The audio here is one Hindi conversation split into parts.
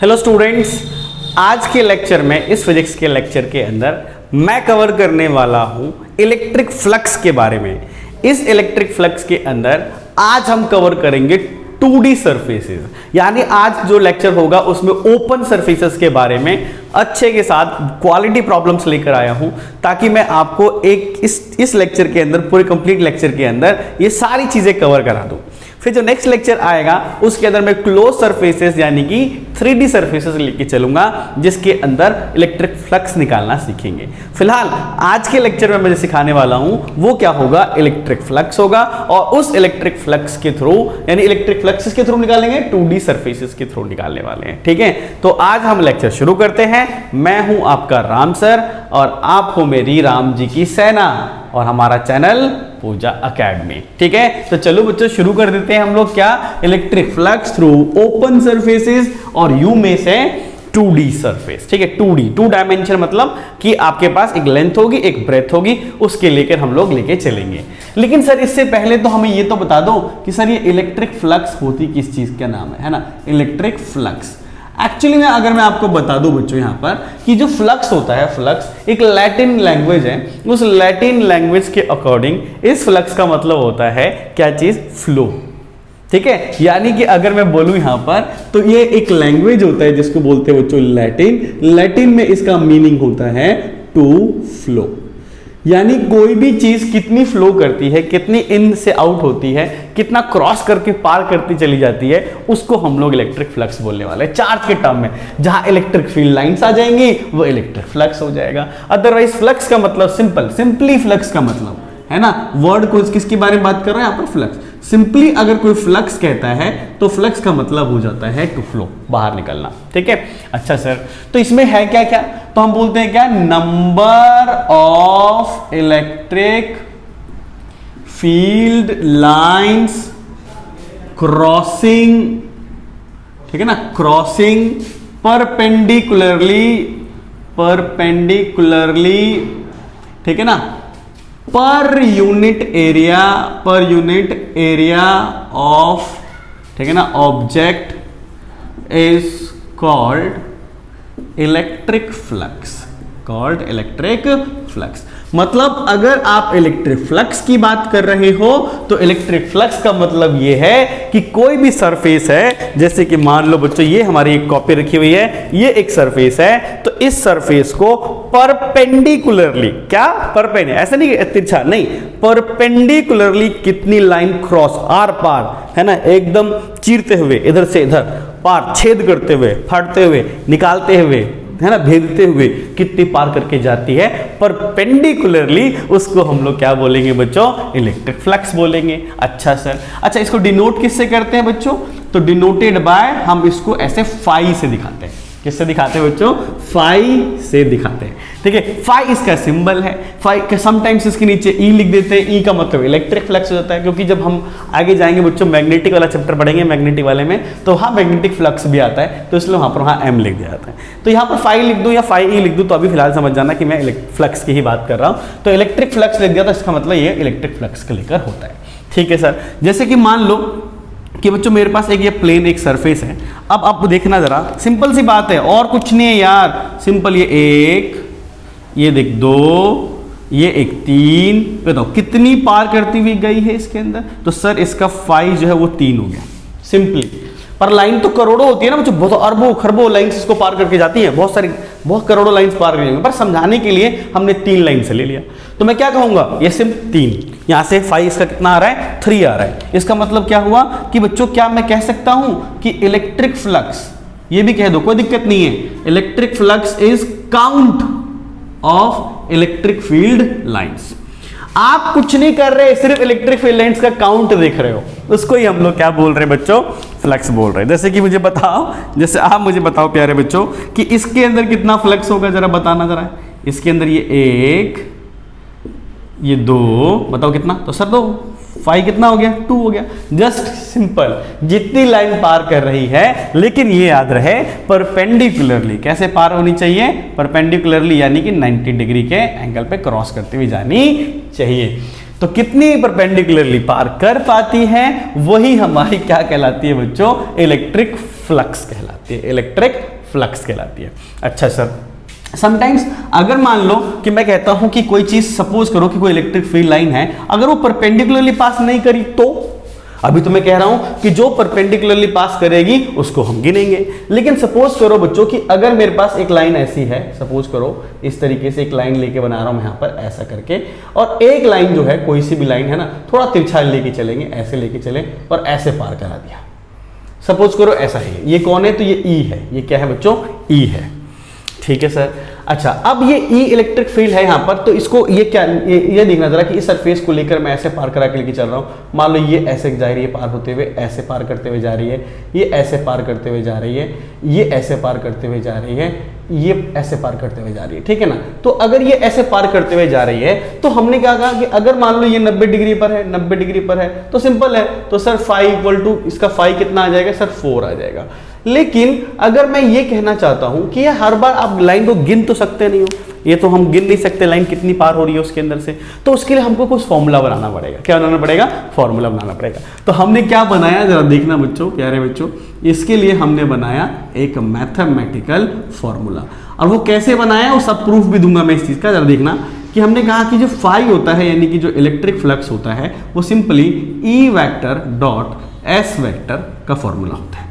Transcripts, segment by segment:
हेलो स्टूडेंट्स, आज के लेक्चर में इस फिजिक्स के लेक्चर के अंदर मैं कवर करने वाला हूं इलेक्ट्रिक फ्लक्स के बारे में। इस इलेक्ट्रिक फ्लक्स के अंदर आज हम कवर करेंगे 2D सरफेसेस, यानी आज जो लेक्चर होगा उसमें ओपन सरफेसेस के बारे में अच्छे के साथ क्वालिटी प्रॉब्लम्स लेकर आया हूं, ताकि मैं आपको एक इस लेक्चर के अंदर, पूरे कंप्लीट लेक्चर के अंदर ये सारी चीजें कवर करा दूं। फिर जो नेक्स्ट लेक्चर आएगा उसके अंदर मैं क्लोज सरफेसेस यानी कि 3D सरफेसेस लेके चलूंगा, जिसके अंदर इलेक्ट्रिक फ्लक्स निकालना सीखेंगे। फिलहाल आज के लेक्चर में मैं जो सिखाने वाला हूं वो क्या होगा, इलेक्ट्रिक फ्लक्स होगा, और उस इलेक्ट्रिक फ्लक्स के थ्रू, यानी इलेक्ट्रिक फ्लक्स के थ्रू निकालेंगे, 2D सरफेसेस के थ्रू निकालने वाले हैं। ठीक है, तो आज हम लेक्चर शुरू करते हैं। मैं हूं आपका राम सर और आप हो मेरी राम जी की सेना, और हमारा चैनल पूजा एकेडमी। ठीक है, तो चलो बच्चों शुरू कर देते हैं हम लोग क्या, electric flux through open surfaces और यू में से 2D सरफेस। ठीक है, 2D, 2 डायमेंशन मतलब कि आपके पास एक लेंथ होगी, एक ब्रेथ होगी, उसके लेकर हम लोग लेके चलेंगे। लेकिन सर इससे पहले तो हमें ये तो बता दो कि सर ये इलेक्ट्रिक फ्लक्स होती किस चीज का नाम है ना, इलेक्ट्रिक फ्लक्स। एक्चुअली में अगर मैं आपको बता दूं बच्चों यहां पर कि जो फ्लक्स होता है, फ्लक्स एक लैटिन लैंग्वेज है, उस लैटिन लैंग्वेज के अकॉर्डिंग इस फ्लक्स का मतलब होता है क्या चीज, फ्लो। ठीक है, यानी कि अगर मैं बोलूं यहां पर तो ये एक लैंग्वेज होता है जिसको बोलते हैं बच्चों लैटिन। लैटिन में इसका मीनिंग होता है टू फ्लो, यानी कोई भी चीज कितनी फ्लो करती है, कितनी इन से आउट होती है, कितना क्रॉस करके पार करती चली जाती है, उसको हम लोग इलेक्ट्रिक फ्लक्स बोलने वाले हैं चार्ज के टर्म में। जहां इलेक्ट्रिक फील्ड लाइंस आ जाएंगी वो इलेक्ट्रिक फ्लक्स हो जाएगा। अदरवाइज फ्लक्स का मतलब सिंपली फ्लक्स का मतलब है ना, वर्ड को किसके बारे में बात कर रहे हैं यहाँ पर, फ्लक्स। सिंपली अगर कोई फ्लक्स कहता है तो फ्लक्स का मतलब हो जाता है टू फ्लो, बाहर निकलना। ठीक है, अच्छा सर, तो इसमें है क्या क्या, तो हम बोलते हैं क्या, number of electric field lines crossing, ठीक है ना, क्रॉसिंग परपेंडिकुलरली, ठीक है ना, पर यूनिट एरिया ऑफ, ठीक है ना, object is called electric flux. मतलब अगर आप इलेक्ट्रिक फ्लक्स की बात कर रहे हो तो इलेक्ट्रिक फ्लक्स का मतलब यह है कि कोई भी सरफेस है, जैसे कि मान लो बच्चों ये हमारी एक कॉपी रखी हुई है, ये एक सरफेस है, तो इस सरफेस को परपेंडिकुलरली, क्या परपेंडिकुलर, ऐसा नहीं तिरछा नहीं, परपेंडिकुलरली कितनी लाइन क्रॉस, आर पार, है ना, एकदम चीरते हुए, इधर से इधर पार, छेद करते हुए, फाड़ते हुए, निकालते हुए, है ना, भेदते हुए कितनी पार करके जाती है परपेंडिकुलरली, उसको हम लोग क्या बोलेंगे बच्चों, इलेक्ट्रिक फ्लक्स बोलेंगे। अच्छा सर, अच्छा इसको डिनोट किससे करते हैं बच्चों, तो डिनोटेड बाय, हम इसको ऐसे फाई से दिखाते हैं। किससे दिखाते हैं बच्चों, फाई से दिखाते हैं। ठीक है, फाई इसका सिंबल है, फाई के समटाइम्स इसके नीचे ई लिख देते हैं, ई का मतलब इलेक्ट्रिक फ्लक्स हो जाता है, क्योंकि जब हम आगे जाएंगे बच्चों मैग्नेटिक वाला चैप्टर पढ़ेंगे, मैग्नेटिक वाले में, तो वहाँ मैग्नेटिक फ्लक्स भी आता है, तो इसलिए वहाँ पर वहाँ एम लिख दिया जाता है। तो यहाँ पर फाई लिख दूँ या फाई ई लिख दूँ, तो अभी फिलहाल समझ जाना कि मैं फ्लक्स की ही बात कर रहा हूँ। तो इलेक्ट्रिक फ्लक्स लिख दिया तो इसका मतलब ये इलेक्ट्रिक फ्लक्स के लेकर होता है। ठीक है सर, जैसे कि मान लो कि बच्चों मेरे पास एक ये प्लेन एक सरफेस है, अब आप देखना जरा, सिंपल सी बात है और कुछ नहीं है यार, सिंपल, ये एक, ये देख दो, ये एक तीन, बताओ कितनी पार करती हुई गई है इसके अंदर, तो सर इसका फाई जो है वो 3 हो गया सिंपली। पर लाइन तो करोड़ों होती है ना बच्चों, बहुत अरबों खरबों लाइंस इसको पार करके जाती है, बहुत करोड़ों लाइंस पार कर जाएंगे, पर समझाने के लिए हमने 3 लाइन से ले लिया। तो मैं क्या कहूंगा, ये सिर्फ 3, यहां से 5 इसका कितना आ रहा है, 3 आ रहा है। इसका मतलब क्या हुआ कि बच्चों क्या मैं कह सकता हूं कि इलेक्ट्रिक फ्लक्स, ये भी कह दो कोई दिक्कत नहीं है, electric flux is count of electric field lines. आप कुछ नहीं कर रहे, सिर्फ इलेक्ट्रिक फील्ड लाइंस का काउंट देख रहे हो, उसको ही हम लोग क्या बोल रहे हैं बच्चों, फ्लक्स बोल रहे हैं। जैसे कि मुझे बताओ, जैसे आप मुझे बताओ प्यारे बच्चों कि इसके अंदर कितना फ्लक्स होगा, जरा बताना जरा, इसके अंदर ये 1, ये 2, बताओ कितना, तो सर 2, फाई कितना हो गया, 2 हो गया। जस्ट सिंपल, जितनी लाइन पार कर रही है, लेकिन ये याद रहे परपेंडिकुलरली, कैसे पार होनी चाहिए, परपेंडिकुलरली, यानी कि 90 डिग्री के एंगल पे क्रॉस करते हुए जानी चाहिए। तो कितनी परपेंडिकुलरली पार कर पाती है, वही हमारी क्या कहलाती है बच्चों, इलेक्ट्रिक फ्लक्स कहलाती है। कहलाती है, इलेक्ट्रिक फ्लक्स कहलाती है। अच्छा सर, समटाइम्स अगर मान लो कि मैं कहता हूं कि कोई चीज, सपोज करो कि कोई इलेक्ट्रिक फील्ड लाइन है, अगर वो परपेंडिकुलरली पास नहीं करी तो, अभी तो मैं कह रहा हूं कि जो परपेंडिकुलरली पास करेगी उसको हम गिनेंगे। लेकिन सपोज करो बच्चों कि अगर मेरे पास एक लाइन ऐसी है, सपोज करो इस तरीके से एक लाइन लेके बना रहा हूं यहां पर ऐसा करके, और एक लाइन जो है, कोई सी भी लाइन है ना, थोड़ा तिरछा लेके चलेंगे, ऐसे लेके चले और ऐसे पार करा दिया, सपोज करो ऐसा है। ये कौन है? तो ये ई है। ये क्या है बच्चों? ई है। ठीक है सर। अच्छा, अब ये ई इलेक्ट्रिक फील्ड है यहाँ पर, तो इसको ये क्या, ये देखना जरा कि इस सरफेस को लेकर मैं ऐसे पार करा के लेके चल रहा हूँ। मान लो ये ऐसे जा रही है पार होते हुए, ऐसे पार करते हुए जा रही है, ये ऐसे पार करते हुए जा रही है, ये ऐसे पार करते हुए जा रही है, ये ऐसे पार करते हुए जा रही है। ठीक है ना? तो अगर ये ऐसे पार करते हुए जा रही है तो हमने क्या कहा कि अगर मान लो ये 90 डिग्री पर है, 90 डिग्री पर है, तो सिंपल है, तो सर फाई इक्वल टू इसका फाई कितना आ जाएगा सर? 4 आ जाएगा। लेकिन अगर मैं ये कहना चाहता हूं कि ये हर बार आप लाइन को गिन तो सकते नहीं हो, ये तो हम गिन नहीं सकते लाइन कितनी पार हो रही है उसके अंदर से, तो उसके लिए हमको कुछ फॉर्मूला बनाना पड़ेगा। क्या बनाना पड़ेगा? फॉर्मूला बनाना पड़ेगा। तो हमने क्या बनाया, जरा देखना बच्चों, प्यारे बच्चों, इसके लिए हमने बनाया एक मैथमेटिकल फॉर्मूला। और वो कैसे बनाया वो सब प्रूफ भी दूंगा मैं इस चीज का। जरा देखना कि हमने कहा कि जो फाई होता है, यानी कि जो इलेक्ट्रिक फ्लक्स होता है, वो सिंपली ई वेक्टर डॉट एस वेक्टर का फॉर्मूला होता है।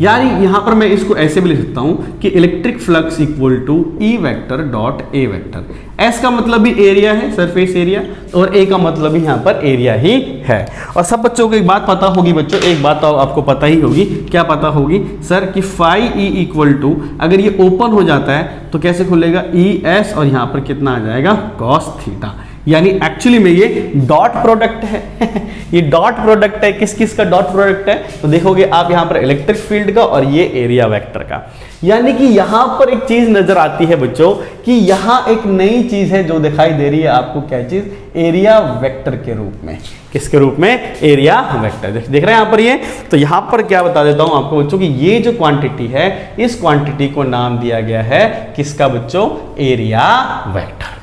यानी यहां पर मैं इसको ऐसे भी लिख सकता हूं कि electric flux equal to E vector dot A vector. S का मतलब भी एरिया है, सरफेस एरिया, और ए का मतलब भी यहां पर एरिया ही है। और सब बच्चों को एक बात पता होगी बच्चों, एक बात तो आपको पता ही होगी, क्या पता होगी सर? कि फाई ई इक्वल टू, अगर ये ओपन हो जाता है तो कैसे खुलेगा? ई एस, और यहां पर कितना आ जाएगा? Cos theta. यानी एक्चुअली में ये डॉट प्रोडक्ट है ये डॉट प्रोडक्ट है। किस किस का डॉट प्रोडक्ट है? तो देखोगे आप यहां पर इलेक्ट्रिक फील्ड का और ये एरिया वेक्टर का। यानी कि यहां पर एक चीज नजर आती है बच्चों कि यहां एक नई चीज है जो दिखाई दे रही है आपको। क्या चीज? एरिया वेक्टर के रूप में। किसके रूप में? Area vector. देख रहे हैं यहां पर ये। तो यहां पर क्या बता देता हूं आपको बच्चों कि ये जो क्वांटिटी है, इस क्वांटिटी को नाम दिया गया है किसका बच्चों? Area vector.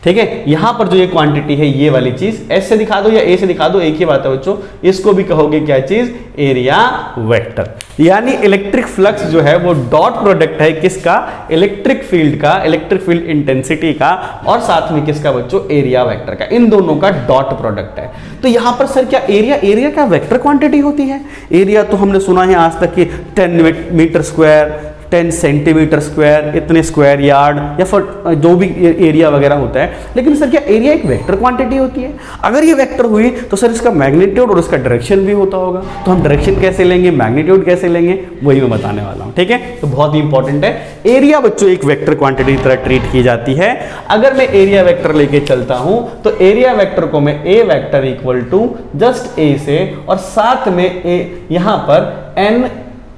ठीक है? यहां पर जो ये क्वांटिटी है, ये वाली चीज एस से दिखा दो या ए से दिखा दो, एक ही बात है बच्चों, इसको भी कहोगे क्या चीज? Area vector. यानी इलेक्ट्रिक फ्लक्स जो है वो डॉट प्रोडक्ट है किसका? इलेक्ट्रिक फील्ड का, इलेक्ट्रिक फील्ड इंटेंसिटी का, और साथ में किसका बच्चों? एरिया वेक्टर का। इन दोनों का डॉट प्रोडक्ट है। तो यहां पर सर क्या एरिया क्या वेक्टर क्वांटिटी होती है? एरिया तो हमने सुना है आज तक कि 10 मीटर स्क्वायर, 10 सेंटीमीटर स्क्वायर, इतने स्क्वायर यार्ड, या फिर जो भी एरिया वगैरह होता है। लेकिन सर क्या एरिया एक वेक्टर क्वांटिटी होती है? अगर ये वेक्टर हुई तो सर इसका मैग्नीट्यूड और उसका डायरेक्शन भी होता होगा। तो हम डायरेक्शन कैसे लेंगे, मैग्नीट्यूड कैसे लेंगे, वही मैं बताने वाला हूं। ठीक है? तो बहुत ही इंपॉर्टेंट है। एरिया बच्चों एक वेक्टर क्वांटिटी की तरह ट्रीट की जाती है। अगर मैं एरिया वेक्टर लेके चलता हूं तो एरिया वेक्टर को मैं A vector equal to just A से, और साथ में ए यहां पर एन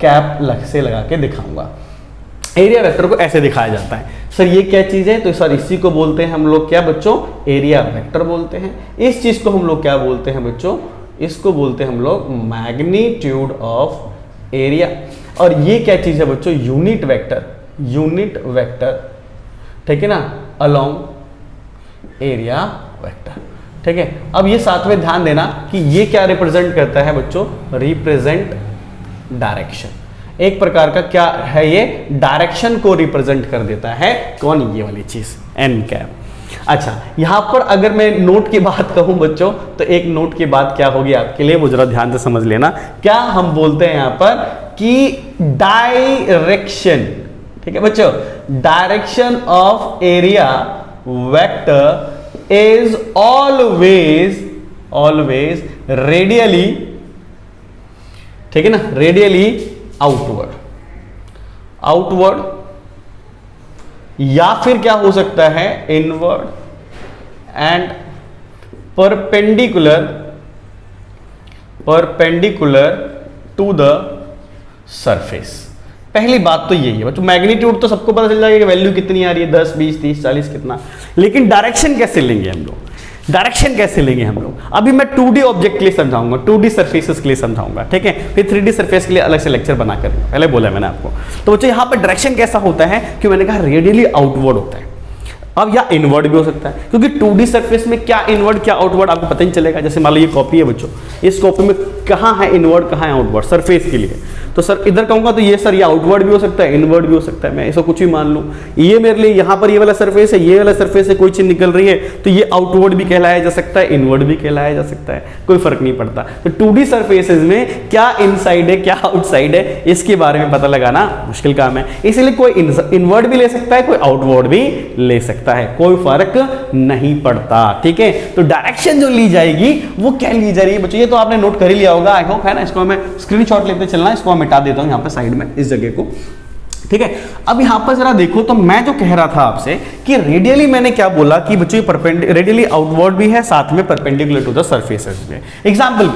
कैप से लगा के दिखाऊंगा। एरिया वेक्टर को ऐसे दिखाया जाता है। सर ये क्या चीज है? तो सर इसी को बोलते हैं हम लोग क्या बच्चों? एरिया वेक्टर बोलते हैं। इस चीज को हम लोग क्या बोलते हैं बच्चों? इसको बोलते हैं हम लोग मैग्नीट्यूड ऑफ एरिया। और ये क्या चीज है बच्चों? Unit vector. यूनिट वेक्टर, ठीक है ना, अलोंग एरिया वेक्टर। ठीक है? अब ये साथ में ध्यान देना कि ये क्या रिप्रेजेंट करता है बच्चों? Represent direction. एक प्रकार का क्या है? ये डायरेक्शन को रिप्रेजेंट कर देता है। कौन? ये वाली चीज एन कैप। अच्छा, यहां पर अगर मैं नोट की बात कहूं बच्चों, तो एक नोट की बात क्या होगी आपके लिए, वो जरा ध्यान से समझ लेना। क्या हम बोलते हैं यहां पर कि डायरेक्शन, ठीक है बच्चों, direction of area vector is always radially, ठीक है ना, रेडियली आउटवर्ड, या फिर क्या हो सकता है? Inward and perpendicular to the surface. पहली बात तो यही है बच्चों। मैग्नीट्यूड तो सबको पता चल जाएगा कि वैल्यू कितनी आ रही है, 10, 20, 30, 40 कितना। लेकिन डायरेक्शन कैसे लेंगे हम लोग? डायरेक्शन कैसे लेंगे हम लोग? अभी मैं 2D ऑब्जेक्ट के लिए समझाऊंगा, 2D सरफेसेस के लिए समझाऊंगा। ठीक है? फिर 3D सरफेस के लिए अलग से लेक्चर बना कर, पहले बोला मैंने आपको। तो बच्चों यहाँ पर डायरेक्शन कैसा होता है कि मैंने कहा रेडियली आउटवर्ड होता है। अब या इनवर्ड भी हो सकता है, क्योंकि 2D सरफेस में क्या इनवर्ड क्या आउटवर्ड आपको पता ही चलेगा। जैसे मान लो ये कॉपी है बच्चों, इस कॉपी में कहाँ है इनवर्ड, कहाँ है आउटवर्ड सरफेस के लिए। तो सर इधर कहूंगा तो ये सर ये आउटवर्ड भी हो सकता है, इनवर्ड भी हो सकता है, मैं ऐसा कुछ भी मान लूँ। ये मेरे लिए यहाँ पर ये वाला सरफेस है, ये वाला सरफेस है, कोई चीज निकल रही है तो ये आउटवर्ड भी कहलाया जा सकता है, इनवर्ड भी कहलाया जा सकता है, कोई फर्क नहीं पड़ता। तो 2D सरफेसेज में क्या इनसाइड है क्या आउटसाइड है इसके बारे में पता लगाना मुश्किल काम है, इसलिए कोई इनवर्ड भी ले सकता है, कोई आउटवर्ड भी ले सकता है, कोई फर्क नहीं पड़ता। ठीक है, तो डायरेक्शन जो ली जाएगी वो क्या ली जा रही है बच्चों, ये तो आपने नोट कर ही लिया होगा आई होप, है ना। इसको मैं स्क्रीनशॉट लेते चलना, इसको मैं मिटा देता हूं यहाँ पे साइड में इस जगह को। ठीक है, अब यहां पर जरा देखो, तो मैं जो कह रहा था आपसे कि रेडियली मैंने क्या बोला कि बच्चों रेडियली आउटवर्ड भी है, साथ में परपेंडिकुलर टू द सरफेसेस में। एग्जाम्पल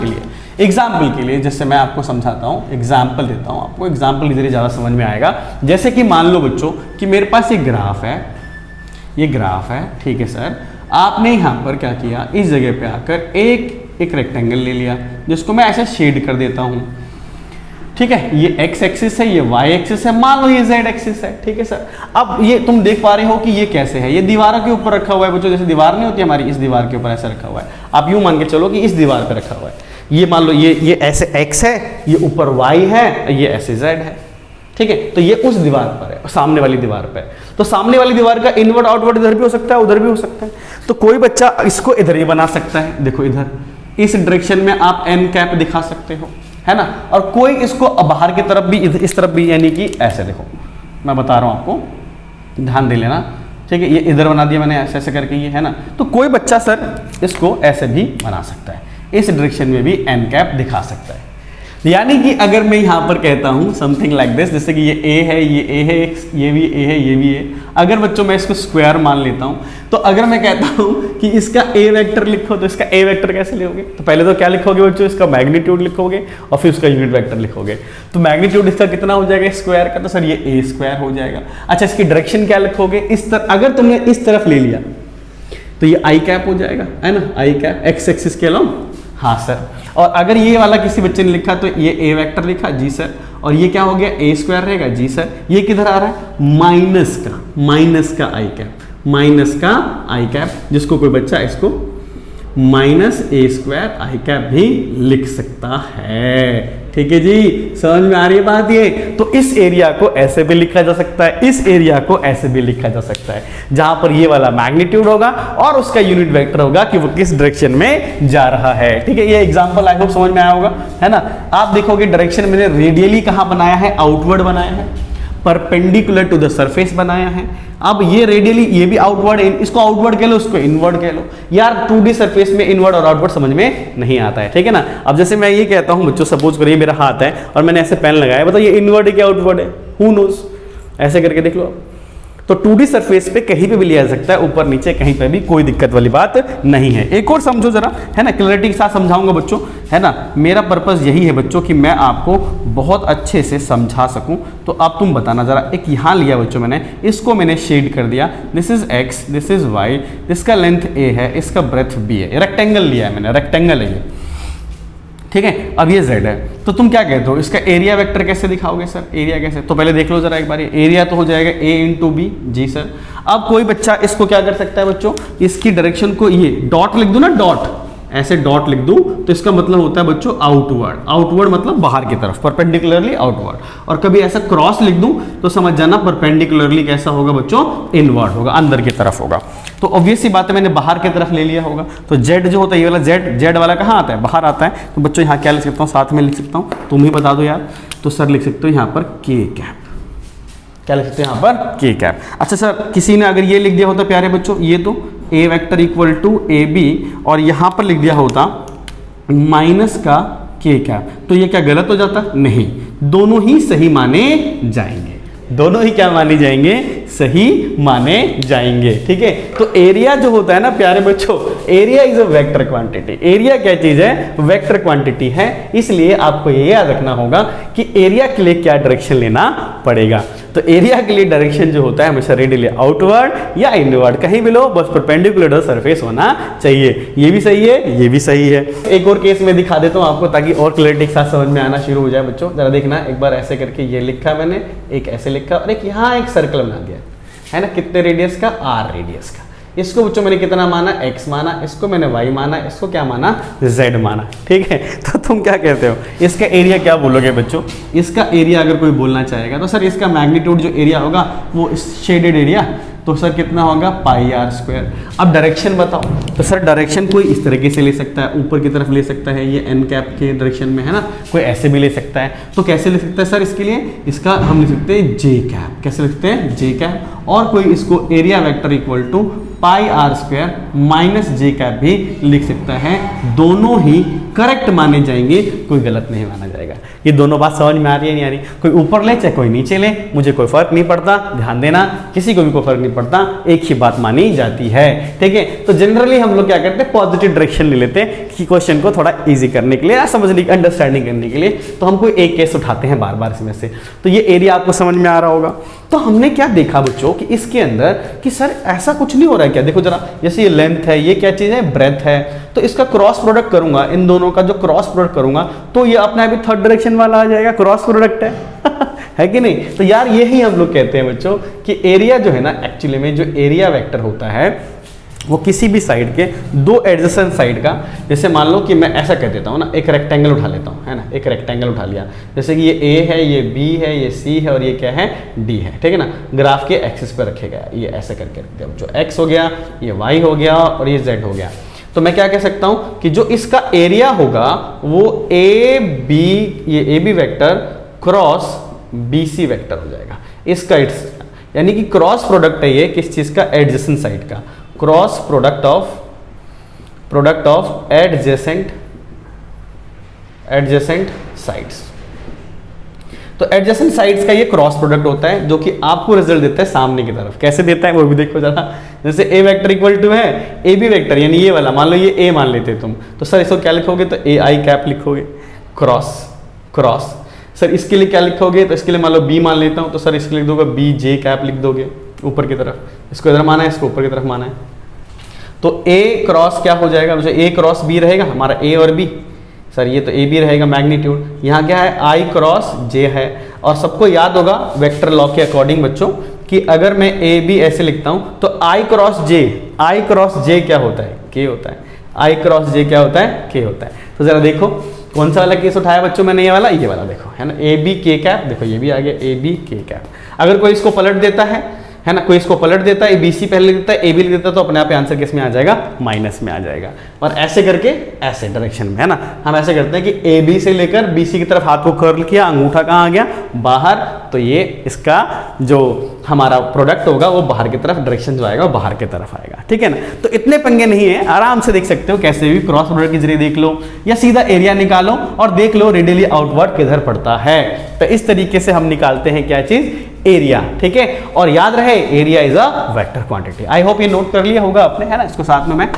के लिए जैसे मैं आपको समझाता हूं, एग्जाम्पल देता हूं आपको, एग्जाम्पल इधर ज्यादा समझ में आएगा। जैसे कि मान लो बच्चों कि मेरे पास एक ग्राफ है, ये ग्राफ है, ठीक है सर। आपने यहां पर क्या किया, इस जगह पे आकर एक रेक्टेंगल ले लिया जिसको मैं ऐसे शेड कर देता हूं। ठीक है, ये x एक्सिस है, ये y एक्सिस है, मान लो ये z एक्सिस है। ठीक है सर, अब ये तुम देख पा रहे हो कि ये कैसे है, ये दीवारों के ऊपर रखा हुआ है बच्चों, जैसे दीवार नहीं होती हमारी, इस दीवार के ऊपर ऐसे रखा हुआ है। आप यूं मान के चलो कि इस दीवार पर रखा हुआ है, ये मान लो ये ऐसे x है, ये ऊपर y है, ये ऐसे z है। ठीक है, तो ये उस दीवार पर है, सामने वाली दीवार पर। तो सामने वाली दीवार का इनवर्ड आउटवर्ड इधर भी हो सकता है, उधर भी हो सकता है। तो कोई बच्चा इसको इधर ही बना सकता है, देखो इधर इस डायरेक्शन में आप n कैप दिखा सकते हो, है ना। और कोई इसको बाहर की तरफ भी इस तरफ भी, यानी कि ऐसे देखो, मैं बता रहा हूं आपको, ध्यान दे लेना। ठीक है, ये इधर बना दिया मैंने ऐसे ऐसे करके, ये है ना। तो कोई बच्चा सर इसको ऐसे भी बना सकता है, इस डायरेक्शन में भी एन कैप दिखा सकता है। यानी कि अगर मैं यहां पर कहता हूं समथिंग लाइक दिस, जैसे कि ये ए है, ये ए है, ये भी ए है, ये भी ए। अगर बच्चों मैं इसको स्क्वायर मान लेता हूं, तो अगर मैं कहता हूं कि इसका ए वेक्टर लिखो, तो इसका ए वेक्टर कैसे लिखोगे? तो पहले तो क्या लिखोगे बच्चों, इसका मैग्नीट्यूड लिखोगे और फिर उसका यूनिट वेक्टर लिखोगे। तो मैग्नीट्यूड इसका कितना हो जाएगा स्क्वायर का, तो सर ये ए स्क्वायर हो जाएगा। अच्छा, इसकी डायरेक्शन क्या लिखोगे, इस तरफ, अगर तुमने इस तरफ ले लिया तो ये आई कैप हो जाएगा, है ना, आई कैप एक्स एक्सिस के अलोंग। हाँ सर, और अगर ये वाला किसी बच्चे ने लिखा तो ये ए वेक्टर लिखा, जी सर, और ये क्या हो गया, ए स्क्वायर रहेगा, जी सर। ये किधर आ रहा है, माइनस का आई कैप, माइनस का आई कैप, जिसको कोई बच्चा इसको माइनस ए स्क्वायर आई कैप भी लिख सकता है। ठीक है जी, समझ में आ रही है बात ये। तो इस एरिया को ऐसे भी लिखा जा सकता है, इस एरिया को ऐसे भी लिखा जा सकता है, जहां पर ये वाला मैग्नीट्यूड होगा और उसका यूनिट वेक्टर होगा कि वो किस डायरेक्शन में जा रहा है। ठीक है, ये एग्जांपल आई होप समझ में आया होगा, है ना। आप देखोगे डायरेक्शन मैंने रेडियली कहां बनाया है, आउटवर्ड बनाया है, परपेंडिकुलर टू द सरफेस बनाया है। अब ये रेडियली, ये भी आउटवर्ड, इसको आउटवर्ड कह लो, इसको इनवर्ड कह लो। यार 2D सरफेस में इनवर्ड और आउटवर्ड समझ में नहीं आता है, ठीक है ना। अब जैसे मैं ये कहता हूं बच्चों, सपोज करिए मेरा हाथ है और मैंने ऐसे पेन लगाया, बताओ ये इनवर्ड है क्या आउटवर्ड है, हु नोज। ऐसे करके देख लो। तो 2D सरफेस पे कहीं पे भी लिया जा सकता है, ऊपर नीचे कहीं पे भी, कोई दिक्कत वाली बात नहीं है। एक और समझो जरा, है ना, क्लैरिटी के साथ समझाऊंगा बच्चों, है ना। मेरा पर्पस यही है बच्चों कि मैं आपको बहुत अच्छे से समझा सकूं। तो अब तुम बताना जरा, एक यहाँ लिया बच्चों मैंने, इसको मैंने शेड कर दिया, this is X, this is Y, इसका लेंथ ए है, इसका ब्रेथ बी है, रेक्टेंगल लिया है मैंने, रेक्टेंगल है ये, ठीक है। अब ये z है, तो तुम क्या कहते हो, इसका एरिया वेक्टर कैसे दिखाओगे सर, एरिया कैसे? तो पहले देख लो जरा एक बार, एरिया तो हो जाएगा a इंटू बी, जी सर। अब कोई बच्चा इसको क्या कर सकता है बच्चों, इसकी डायरेक्शन को ये डॉट लिख दूं ना, डॉट, ऐसे डॉट लिख दूं तो इसका मतलब होता है बच्चों आउटवर्ड। आउटवर्ड मतलब बाहर की तरफ, परपेंडिकुलरली आउटवर्ड। और कभी ऐसा क्रॉस लिख दूं तो समझ जाना परपेंडिकुलरली कैसा होगा बच्चों, इनवर्ड होगा, अंदर की तरफ होगा। तो ऑब्वियस सी बात है, मैंने बाहर की तरफ ले लिया होगा। तो जेड जो होता है, ये वाला जेड वाला कहाँ आता है, बाहर आता है। तो बच्चों यहाँ क्या लिख सकता हूँ, साथ में लिख सकता हूँ, तुम ही बता दो यार। तो सर लिख सकते हो यहाँ पर के कैप, क्या लिख सकते हैं यहाँ पर, के कैप। अच्छा सर, किसी ने अगर ये लिख दिया होता प्यारे बच्चों, ये तो A vector equal to A B, और यहाँ पर लिख दिया होता माइनस का के कैप, तो ये क्या गलत हो जाता? नहीं, दोनों ही सही माने जाएंगे, दोनों ही क्या माने जाएंगे, सही माने जाएंगे। ठीक है, तो एरिया जो होता है ना प्यारे बच्चों, area is a vector quantity. Area क्या चीज है, वेक्टर क्वांटिटी है। इसलिए आपको ये याद रखना होगा कि एरिया के लिए क्या डायरेक्शन लेना पड़ेगा। तो एरिया के लिए डायरेक्शन जो होता है हमेशा रेडियली आउटवर्ड या इनवर्ड, कहीं भी लो, बस परपेंडिकुलर सरफेस होना चाहिए। ये भी सही है, ये भी सही है। एक और केस में दिखा देता हूं आपको, ताकि और क्लैरिटी के साथ समझ में आना शुरू हो जाए बच्चों। जरा देखना, एक बार ऐसे करके ये लिखा मैंने, एक ऐसे लिखा और एक यहाँ एक सर्कल बना दिया, है ना, कितने रेडियस का, आर रेडियस का। इसको बच्चों मैंने कितना माना, x माना, इसको मैंने y माना, इसको क्या माना, z माना, ठीक है। तो तुम क्या कहते हो, इसका एरिया क्या बोलोगे बच्चों? इसका एरिया अगर कोई बोलना चाहेगा तो सर इसका मैग्नीट्यूड जो एरिया होगा वो शेडेड एरिया, तो सर कितना होगा पाई आर स्क्वायर। अब डायरेक्शन बताओ, तो सर डायरेक्शन कोई इस तरीके से ले सकता है, ऊपर की तरफ ले सकता है, ये एन कैप के डायरेक्शन में है ना, कोई ऐसे भी ले सकता है। तो कैसे ले सकता है सर, इसके लिए इसका हम लिख सकते हैं जे कैप। कैसे लिखते हैं, जे कैप। और कोई इसको area vector equal to pi R square minus J cap भी लिख सकता है। दोनों ही करेक्ट माने जाएंगे, कोई गलत नहीं माना जाएगा। ये दोनों बात समझ में आ रही है नहीं आ रही? कोई ऊपर ले चाहे कोई नीचे ले, मुझे कोई फर्क नहीं पड़ता, ध्यान देना, किसी को भी कोई फर्क नहीं पड़ता, एक ही बात मानी जाती है, ठीक है। तो जनरली हम लोग क्या करते हैं, पॉजिटिव डायरेक्शन ले लेते हैं कि क्वेश्चन को थोड़ा इजी करने के लिए या समझने की अंडरस्टैंडिंग करने के लिए। तो हम कोई एक केस उठाते हैं बार बार इसमें से। तो ये एरिया आपको समझ में आ रहा होगा। तो हमने क्या देखा बच्चों कि इसके अंदर कि सर ऐसा कुछ नहीं हो रहा है क्या, देखो जरा, जैसे ये लेंथ है, ये क्या चीज है, ब्रेथ है, तो इसका क्रॉस प्रोडक्ट करूंगा, इन दोनों का जो क्रॉस प्रोडक्ट करूंगा तो ये अपने आप ही थर्ड डायरेक्शन वाला आ जाएगा, क्रॉस प्रोडक्ट है है कि नहीं? तो यार यही हम लोग कहते हैं बच्चों कि एरिया जो है ना, एक्चुअली में जो एरिया वेक्टर होता है वो किसी भी साइड के दो एडजेसेंट साइड का, जैसे मान लो कि मैं ऐसा कह देता हूँ ना, एक रेक्टेंगल उठा लेता हूँ, है ना, एक रेक्टेंगल उठा लिया, जैसे कि ये ए है, ये बी है, ये सी है और ये क्या है, डी है, ठीक है ना। ग्राफ के एक्सिस पर रखेगा, ये ऐसा करके जो एक्स हो गया, ये वाई हो गया और ये जेड हो गया। तो मैं क्या कह सकता हूँ कि जो इसका एरिया होगा वो ए बी, ये A B vector cross B C vector हो जाएगा। इसका यानी कि क्रॉस प्रोडक्ट है ये किस चीज का, एडजेसेंट साइड का, cross product of adjacent sides. तो एडजेसेंट साइड्स का ये क्रॉस प्रोडक्ट होता है जो कि आपको रिजल्ट देता है सामने की तरफ। कैसे देता है वो भी देखो जरा। जैसे ए वेक्टर इक्वल टू है ए बी वेक्टर, यानी ये वाला मान लो ये ए मान लेते तुम, तो सर इसको क्या लिखोगे, तो ए आई कैप लिखोगे, क्रॉस। सर इसके लिए क्या लिखोगे, तो इसके लिए मान लो बी मान लेता हूं, तो सर इसके लिख दोगे बी जे कैप लिख दोगे ऊपर की तरफ, इसको इधर माना है, इसको ऊपर की तरफ माना है। तो ए क्रॉस क्या हो जाएगा, ए क्रॉस बी रहेगा हमारा, ए और बी, सर ये तो ए बी रहेगा मैग्नीट्यूड, यहाँ क्या है आई क्रॉस जे है। और सबको याद होगा वेक्टर लॉ के अकॉर्डिंग बच्चों कि अगर मैं ए बी ऐसे लिखता हूँ तो आई क्रॉस जे क्या होता है, के होता है, आई क्रॉस जे क्या होता है, के होता है। तो जरा देखो कौन सा वाला केस उठाया बच्चों मैंने, ये वाला देखो, है ना, ए बी के कैप, देखो ये भी आ गया ए बी के कैप। अगर कोई इसको पलट देता है ना, कोई इसको पलट देता है, ए बी सी पहले लिख देता है, ए बी लिख देता है, तो अपने आप आंसर किस में आ जाएगा, माइनस में आ जाएगा। और ऐसे करके ऐसे डायरेक्शन में, है ना, हम ऐसे करते हैं कि ए बी से लेकर बी सी की तरफ हाथ को कर्ल किया, अंगूठा कहाँ आ गया, बाहर, तो ये इसका जो हमारा प्रोडक्ट होगा वो बाहर की तरफ, डायरेक्शन जो आएगा वो बाहर की तरफ आएगा, ठीक है ना। तो इतने पंगे नहीं है, आराम से देख सकते हो, कैसे भी क्रॉस प्रोडक्ट के जरिए देख लो या सीधा एरिया निकालो और देख लो रेडियली आउटवर्ड किधर पड़ता है। तो इस तरीके से हम निकालते हैं क्या चीज, एरिया, ठीक है। और याद रहे area is a vector quantity. I hope ये नोट कर लिया होगा आपने, है ना। इसको साथ में मैं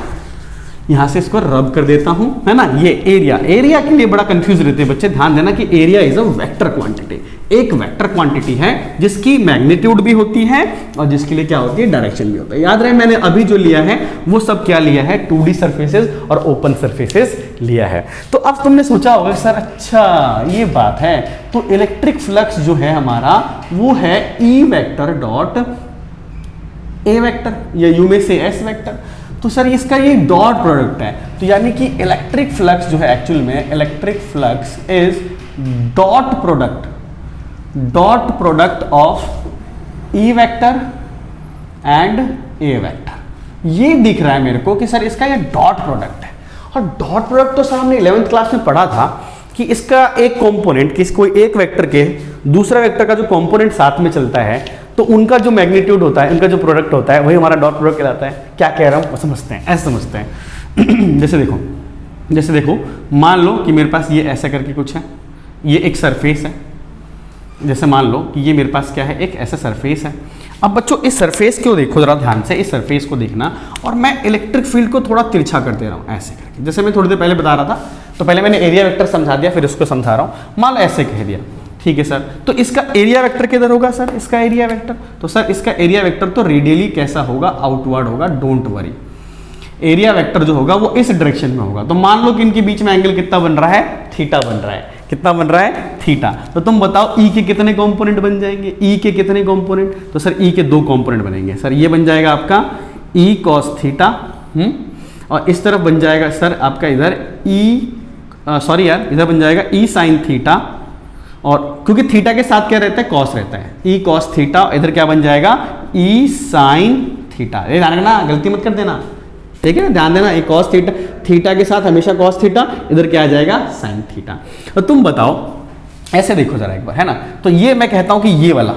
यहां से इसको रब कर देता हूं, है ना। ये एरिया के लिए बड़ा कंफ्यूज रहते हैं बच्चे, ध्यान देना कि area is a vector quantity, एक वेक्टर क्वांटिटी है जिसकी मैग्नीट्यूड भी होती है और जिसके लिए क्या होती है, डायरेक्शन भी होता है। याद रहे मैंने अभी जो लिया है वो सब क्या लिया है, 2D सर्फेसेस और ओपन सर्फेसेस लिया है। तो अब तुमने सोचा होगा सर अच्छा ये बात है, तो इलेक्ट्रिक फ्लक्स जो है हमारा वो है ई वेक्टर डॉट ए वेक्टर या यू में से एस वेक्टर। तो सर इसका ये डॉट प्रोडक्ट है, तो यानी कि इलेक्ट्रिक फ्लक्स जो है एक्चुअल में electric flux is dot product of E vector and A vector. ये दिख रहा है मेरे को कि सर इसका ये डॉट प्रोडक्ट है। और डॉट प्रोडक्ट तो सर हमने 11th क्लास में पढ़ा था कि इसका एक कंपोनेंट, कोई एक वेक्टर के दूसरा वेक्टर का जो कंपोनेंट साथ में चलता है तो उनका जो मैग्नीट्यूड होता है, उनका जो प्रोडक्ट होता है वही हमारा डॉट प्रोडक्ट कहलाता है। क्या कह रहा हूँ समझते हैं, ऐसे समझते हैं। जैसे देखो मान लो कि मेरे पास ये ऐसा करके कुछ है, ये एक सरफेस है। जैसे मान लो कि ये मेरे पास क्या है, एक ऐसा सरफेस है। अब बच्चों इस सरफेस को देखो जरा ध्यान से, इस सरफेस को देखना, और मैं इलेक्ट्रिक फील्ड को थोड़ा तिरछा कर दे रहा हूँ ऐसे करके। जैसे मैं थोड़ी देर पहले बता रहा था, तो पहले मैंने एरिया वेक्टर समझा दिया, फिर उसको समझा रहा हूँ। मान लो ऐसे कह दिया, ठीक है सर। तो इसका एरिया वेक्टर किधर होगा सर, इसका एरिया वेक्टर, तो सर इसका एरिया वेक्टर तो रेडियली कैसा होगा, आउटवर्ड होगा। डोंट वरी, एरिया वेक्टर जो होगा वो इस डायरेक्शन में होगा। तो मान लो कि इनके बीच में एंगल कितना बन रहा है, थीटा बन रहा है। कितना बन रहा है, थीटा। तो तुम बताओ ई के कितने कंपोनेंट बन जाएंगे, ई के कितने कंपोनेंट, तो सर ई के 2 कंपोनेंट बनेंगे। सर ये बन जाएगा आपका ई कॉस थीटा, और इस तरफ बन जाएगा सर आपका इधर सॉरी यार, इधर बन जाएगा ई साइन थीटा, और क्योंकि थीटा के साथ क्या रहता है, कॉस रहता है, ई कॉस थीटा, इधर क्या बन जाएगा, ई साइन थीटा। ये ध्यान रखना, गलती मत कर देना, ठीक है ना, ध्यान देना, एक कॉस थीटा, थीटा के साथ हमेशा कॉस थीटा, इधर क्या आ जाएगा, साइन थीटा। और तुम बताओ, ऐसे देखो जरा एक बार, है ना, तो ये मैं कहता हूं कि ये वाला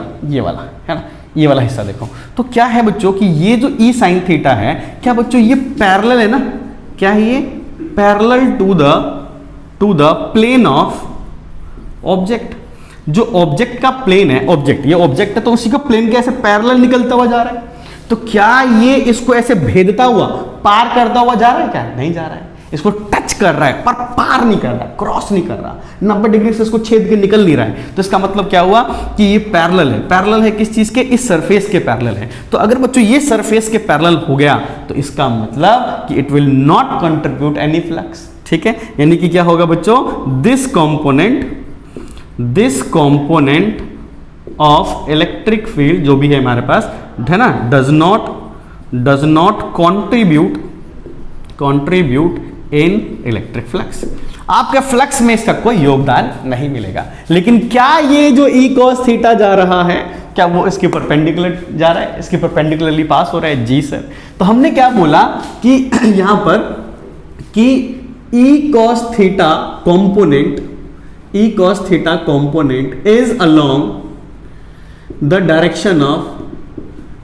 है ना, ये वाला हिस्सा देखो, तो क्या है बच्चों कि ये जो ई साइन थीटा है, क्या बच्चों ये पैरेलल है ना, क्या है ये, parallel to the plane of object. जो ऑब्जेक्ट का प्लेन है, ऑब्जेक्ट, ये ऑब्जेक्ट है तो उसी का प्लेन कैसे पैरेलल निकलता हुआ जा रहा है, तो क्या ये इसको ऐसे भेदता हुआ, पार करता हुआ जा रहा है, क्या नहीं जा रहा है, इसको टच कर रहा है पर पार नहीं कर रहा, क्रॉस नहीं कर रहा, 90 डिग्री से इसको छेद के निकल नहीं रहा है। तो इसका मतलब क्या हुआ कि ये पैरेलल है किस चीज के, इस सरफेस के पैरेलल है। तो अगर बच्चों ये सरफेस के पैरेलल हो गया तो इसका मतलब कि it will not contribute any flux, ठीक है, यानी कि क्या होगा बच्चों, this component of electric field जो भी है हमारे पास, है ना, does not contribute in electric flux. आपके फ्लक्स में इसका कोई योगदान नहीं मिलेगा। लेकिन क्या ये जो ई कॉस थीटा जा रहा है, क्या वो इसके परपेंडिकुलर जा रहा है, इसके परपेंडिकुलरली पास हो रहा है, जी सर। तो हमने क्या बोला कि यहां पर कि E cos theta component is along the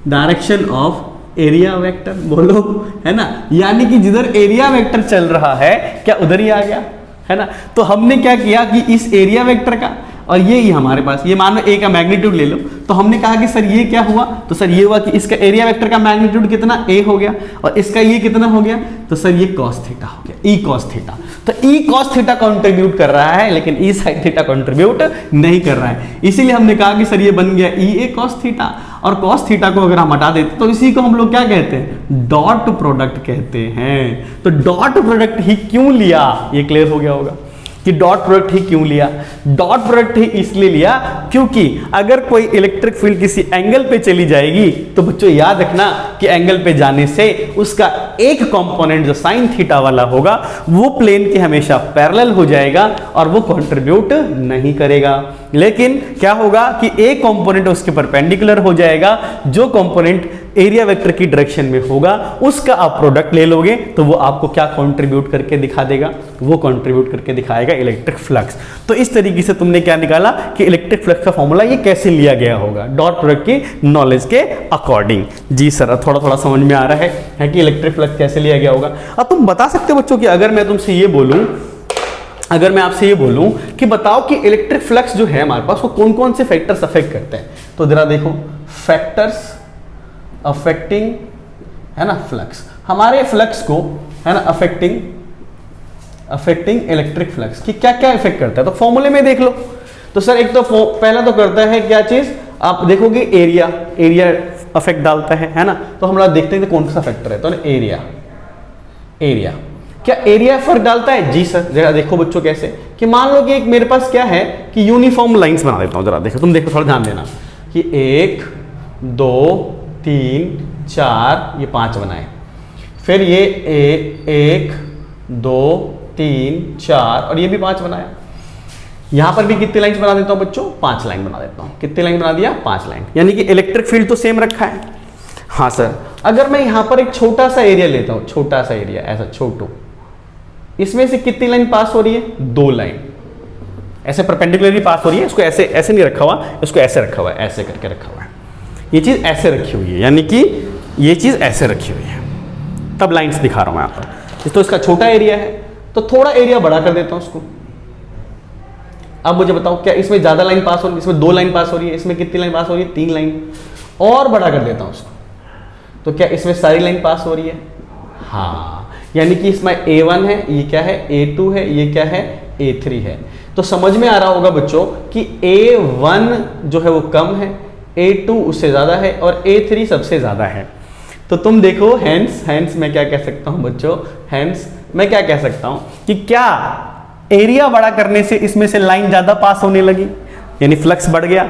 direction of area vector, बोलो, है ना, यानी कि जिधर एरिया वेक्टर चल रहा है क्या उधर ही आ गया, है ना। तो हमने क्या किया कि इस एरिया वेक्टर का, और ये हमारे पास, ये मान लो ए का मैग्नीट्यूड ले लो, तो हमने कहा कि सर ये क्या हुआ, तो सर ये हुआ कि इसका एरिया वेक्टर का मैग्नीट्यूड कितना, ए हो गया, और इसका ये कितना हो गया, तो सर ये कॉस थीटा हो गया, ई कॉस थीटा। तो ई कॉस थीटा कंट्रीब्यूट कर रहा है लेकिन ई साइन थीटा कंट्रीब्यूट नहीं कर रहा है, इसीलिए हमने कहा कि सर ये बन गया ई ए कॉस थीटा, और कॉस थीटा को अगर हम हटा देते तो इसी को हम लोग क्या कहते हैं, डॉट प्रोडक्ट कहते हैं। तो डॉट प्रोडक्ट ही क्यों लिया, ये क्लियर हो गया होगा कि डॉट प्रोडक्ट ही क्यों लिया। डॉट प्रोडक्ट ही इसलिए लिया क्योंकि अगर कोई इलेक्ट्रिक फील्ड किसी एंगल पे चली जाएगी तो बच्चों याद रखना कि एंगल पे जाने से उसका एक कंपोनेंट जो साइन थीटा वाला होगा वो प्लेन के हमेशा पैरेलल हो जाएगा और वो कंट्रीब्यूट नहीं करेगा। लेकिन क्या होगा कि एक कंपोनेंट उसके परपेंडिकुलर हो जाएगा, जो कंपोनेंट एरिया वेक्टर की डायरेक्शन में होगा उसका आप प्रोडक्ट ले लोगे तो वो आपको क्या कंट्रीब्यूट करके दिखा देगा, वो कंट्रीब्यूट करके दिखाएगा इलेक्ट्रिक फ्लक्स। तो इस तरीके से तुमने क्या निकाला कि इलेक्ट्रिक फ्लक्स का फॉर्मूला ये कैसे लिया गया होगा, डॉट प्रोडक्ट की नॉलेज के अकॉर्डिंग। जी सर, थोड़ा थोड़ा समझ में आ रहा है कि इलेक्ट्रिक फ्लक्स कैसे लिया गया होगा। अब तुम बता सकते हो बच्चों कि अगर मैं तुमसे ये बोलूं, अगर मैं आपसे ये बोलूं कि बताओ कि इलेक्ट्रिक फ्लक्स जो है हमारे पास वो कौन कौन से फैक्टर्स अफेक्ट करते हैं, तो जरा देखो, फैक्टर्स अफेक्टिंग, है ना, फ्लक्स, हमारे फ्लक्स को, है ना, अफेक्टिंग इलेक्ट्रिक फ्लक्स की क्या क्या इफेक्ट करता है, तो फॉर्मूले में देख लो। तो सर एक तो पहला तो करता है क्या चीज, आप देखोगे एरिया अफेक्ट डालता है ना। तो हम लोग देखते हैं कौन सा फैक्टर है, तो एरिया क्या एरिया फर्क डालता है। जी सर, जरा देखो बच्चों कैसे, कि मान लो कि एक मेरे पास क्या है कि यूनिफॉर्म लाइंस बना देता हूं, जरा देखो, तुम देखो, थोड़ा ध्यान देना कि 1 2 3 4 ये 5 बनाए, फिर ये 1 2 3 4 और ये भी 5 बनाया। यहां पर भी कितनी लाइन बना देता हूं बच्चों, 5 लाइन बना देता हूं। कितनी लाइन बना दिया, 5 लाइन, यानी कि इलेक्ट्रिक फील्ड तो सेम रखा है। हाँ सर, अगर मैं यहां पर एक छोटा सा एरिया लेता हूं, छोटा सा एरिया ऐसा छोटू, इसमें से कितनी लाइन पास हो रही है, 2 लाइन ऐसे परपेंडिकुलरली पास हो रही है। इसको ऐसे ऐसे नहीं रखा हुआ, इसको ऐसे रखा हुआ है, ऐसे करके रखा हुआ है, ये चीज ऐसे रखी हुई है, यानी कि ये चीज ऐसे रखी हुई है, तब लाइंस दिखा रहा हूं मैं आपको। तो इसका छोटा एरिया है तो थोड़ा एरिया बड़ा कर देता हूं उसको। अब मुझे बताओ क्या इसमें ज्यादा लाइन पास हो रही है, इसमें 2 लाइन पास हो रही है, इसमें कितनी लाइन पास हो रही है, 3 लाइन, और बड़ा कर देता हूं उसको। तो क्या इसमें सारी लाइन पास हो रही है, हाँ, यानी कि इसमें A1 है, ये क्या है, A2 है, ये क्या है, A3 है। तो समझ में आ रहा होगा बच्चों कि A1 जो है वो कम है, A2 उससे ज्यादा है और A3 सबसे ज्यादा है। तो तुम देखो, हैंस मैं क्या कह सकता हूं बच्चों, हैंस मैं क्या कह सकता हूं कि क्या एरिया बड़ा करने से इसमें से लाइन ज्यादा पास होने लगी, यानी फ्लक्स बढ़ गया,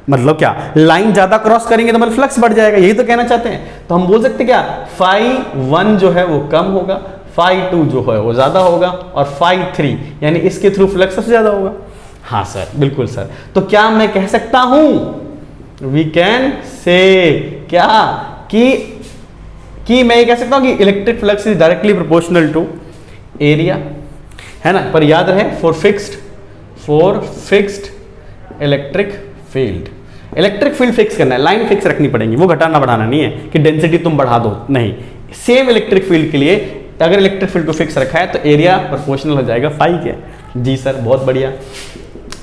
मतलब क्या, लाइन ज्यादा क्रॉस करेंगे तो मतलब फ्लक्स बढ़ जाएगा, यही तो कहना चाहते हैं। तो हम बोल सकते क्या, φ1 जो है वो कम होगा, φ2 जो है वो ज्यादा होगा, और φ3 यानी इसके थ्रू फ्लक्स सबसे ज्यादा होगा। हाँ सर, बिल्कुल सर। तो क्या मैं कह सकता हूं, वी कैन से क्या, कि मैं ये कह सकता हूं कि electric flux is directly proportional to area, है ना। पर याद रहे for fixed electric field, electric field fix करना है, लाइन फिक्स रखनी पड़ेगी, वो घटाना बढ़ाना नहीं है कि डेंसिटी तुम बढ़ा दो, नहीं। सेम इलेक्ट्रिक फील्ड के लिए अगर इलेक्ट्रिक फील्ड को फिक्स रखा है तो एरिया प्रोपोर्शनल हो जाएगा फाई के। जी सर, बहुत बढ़िया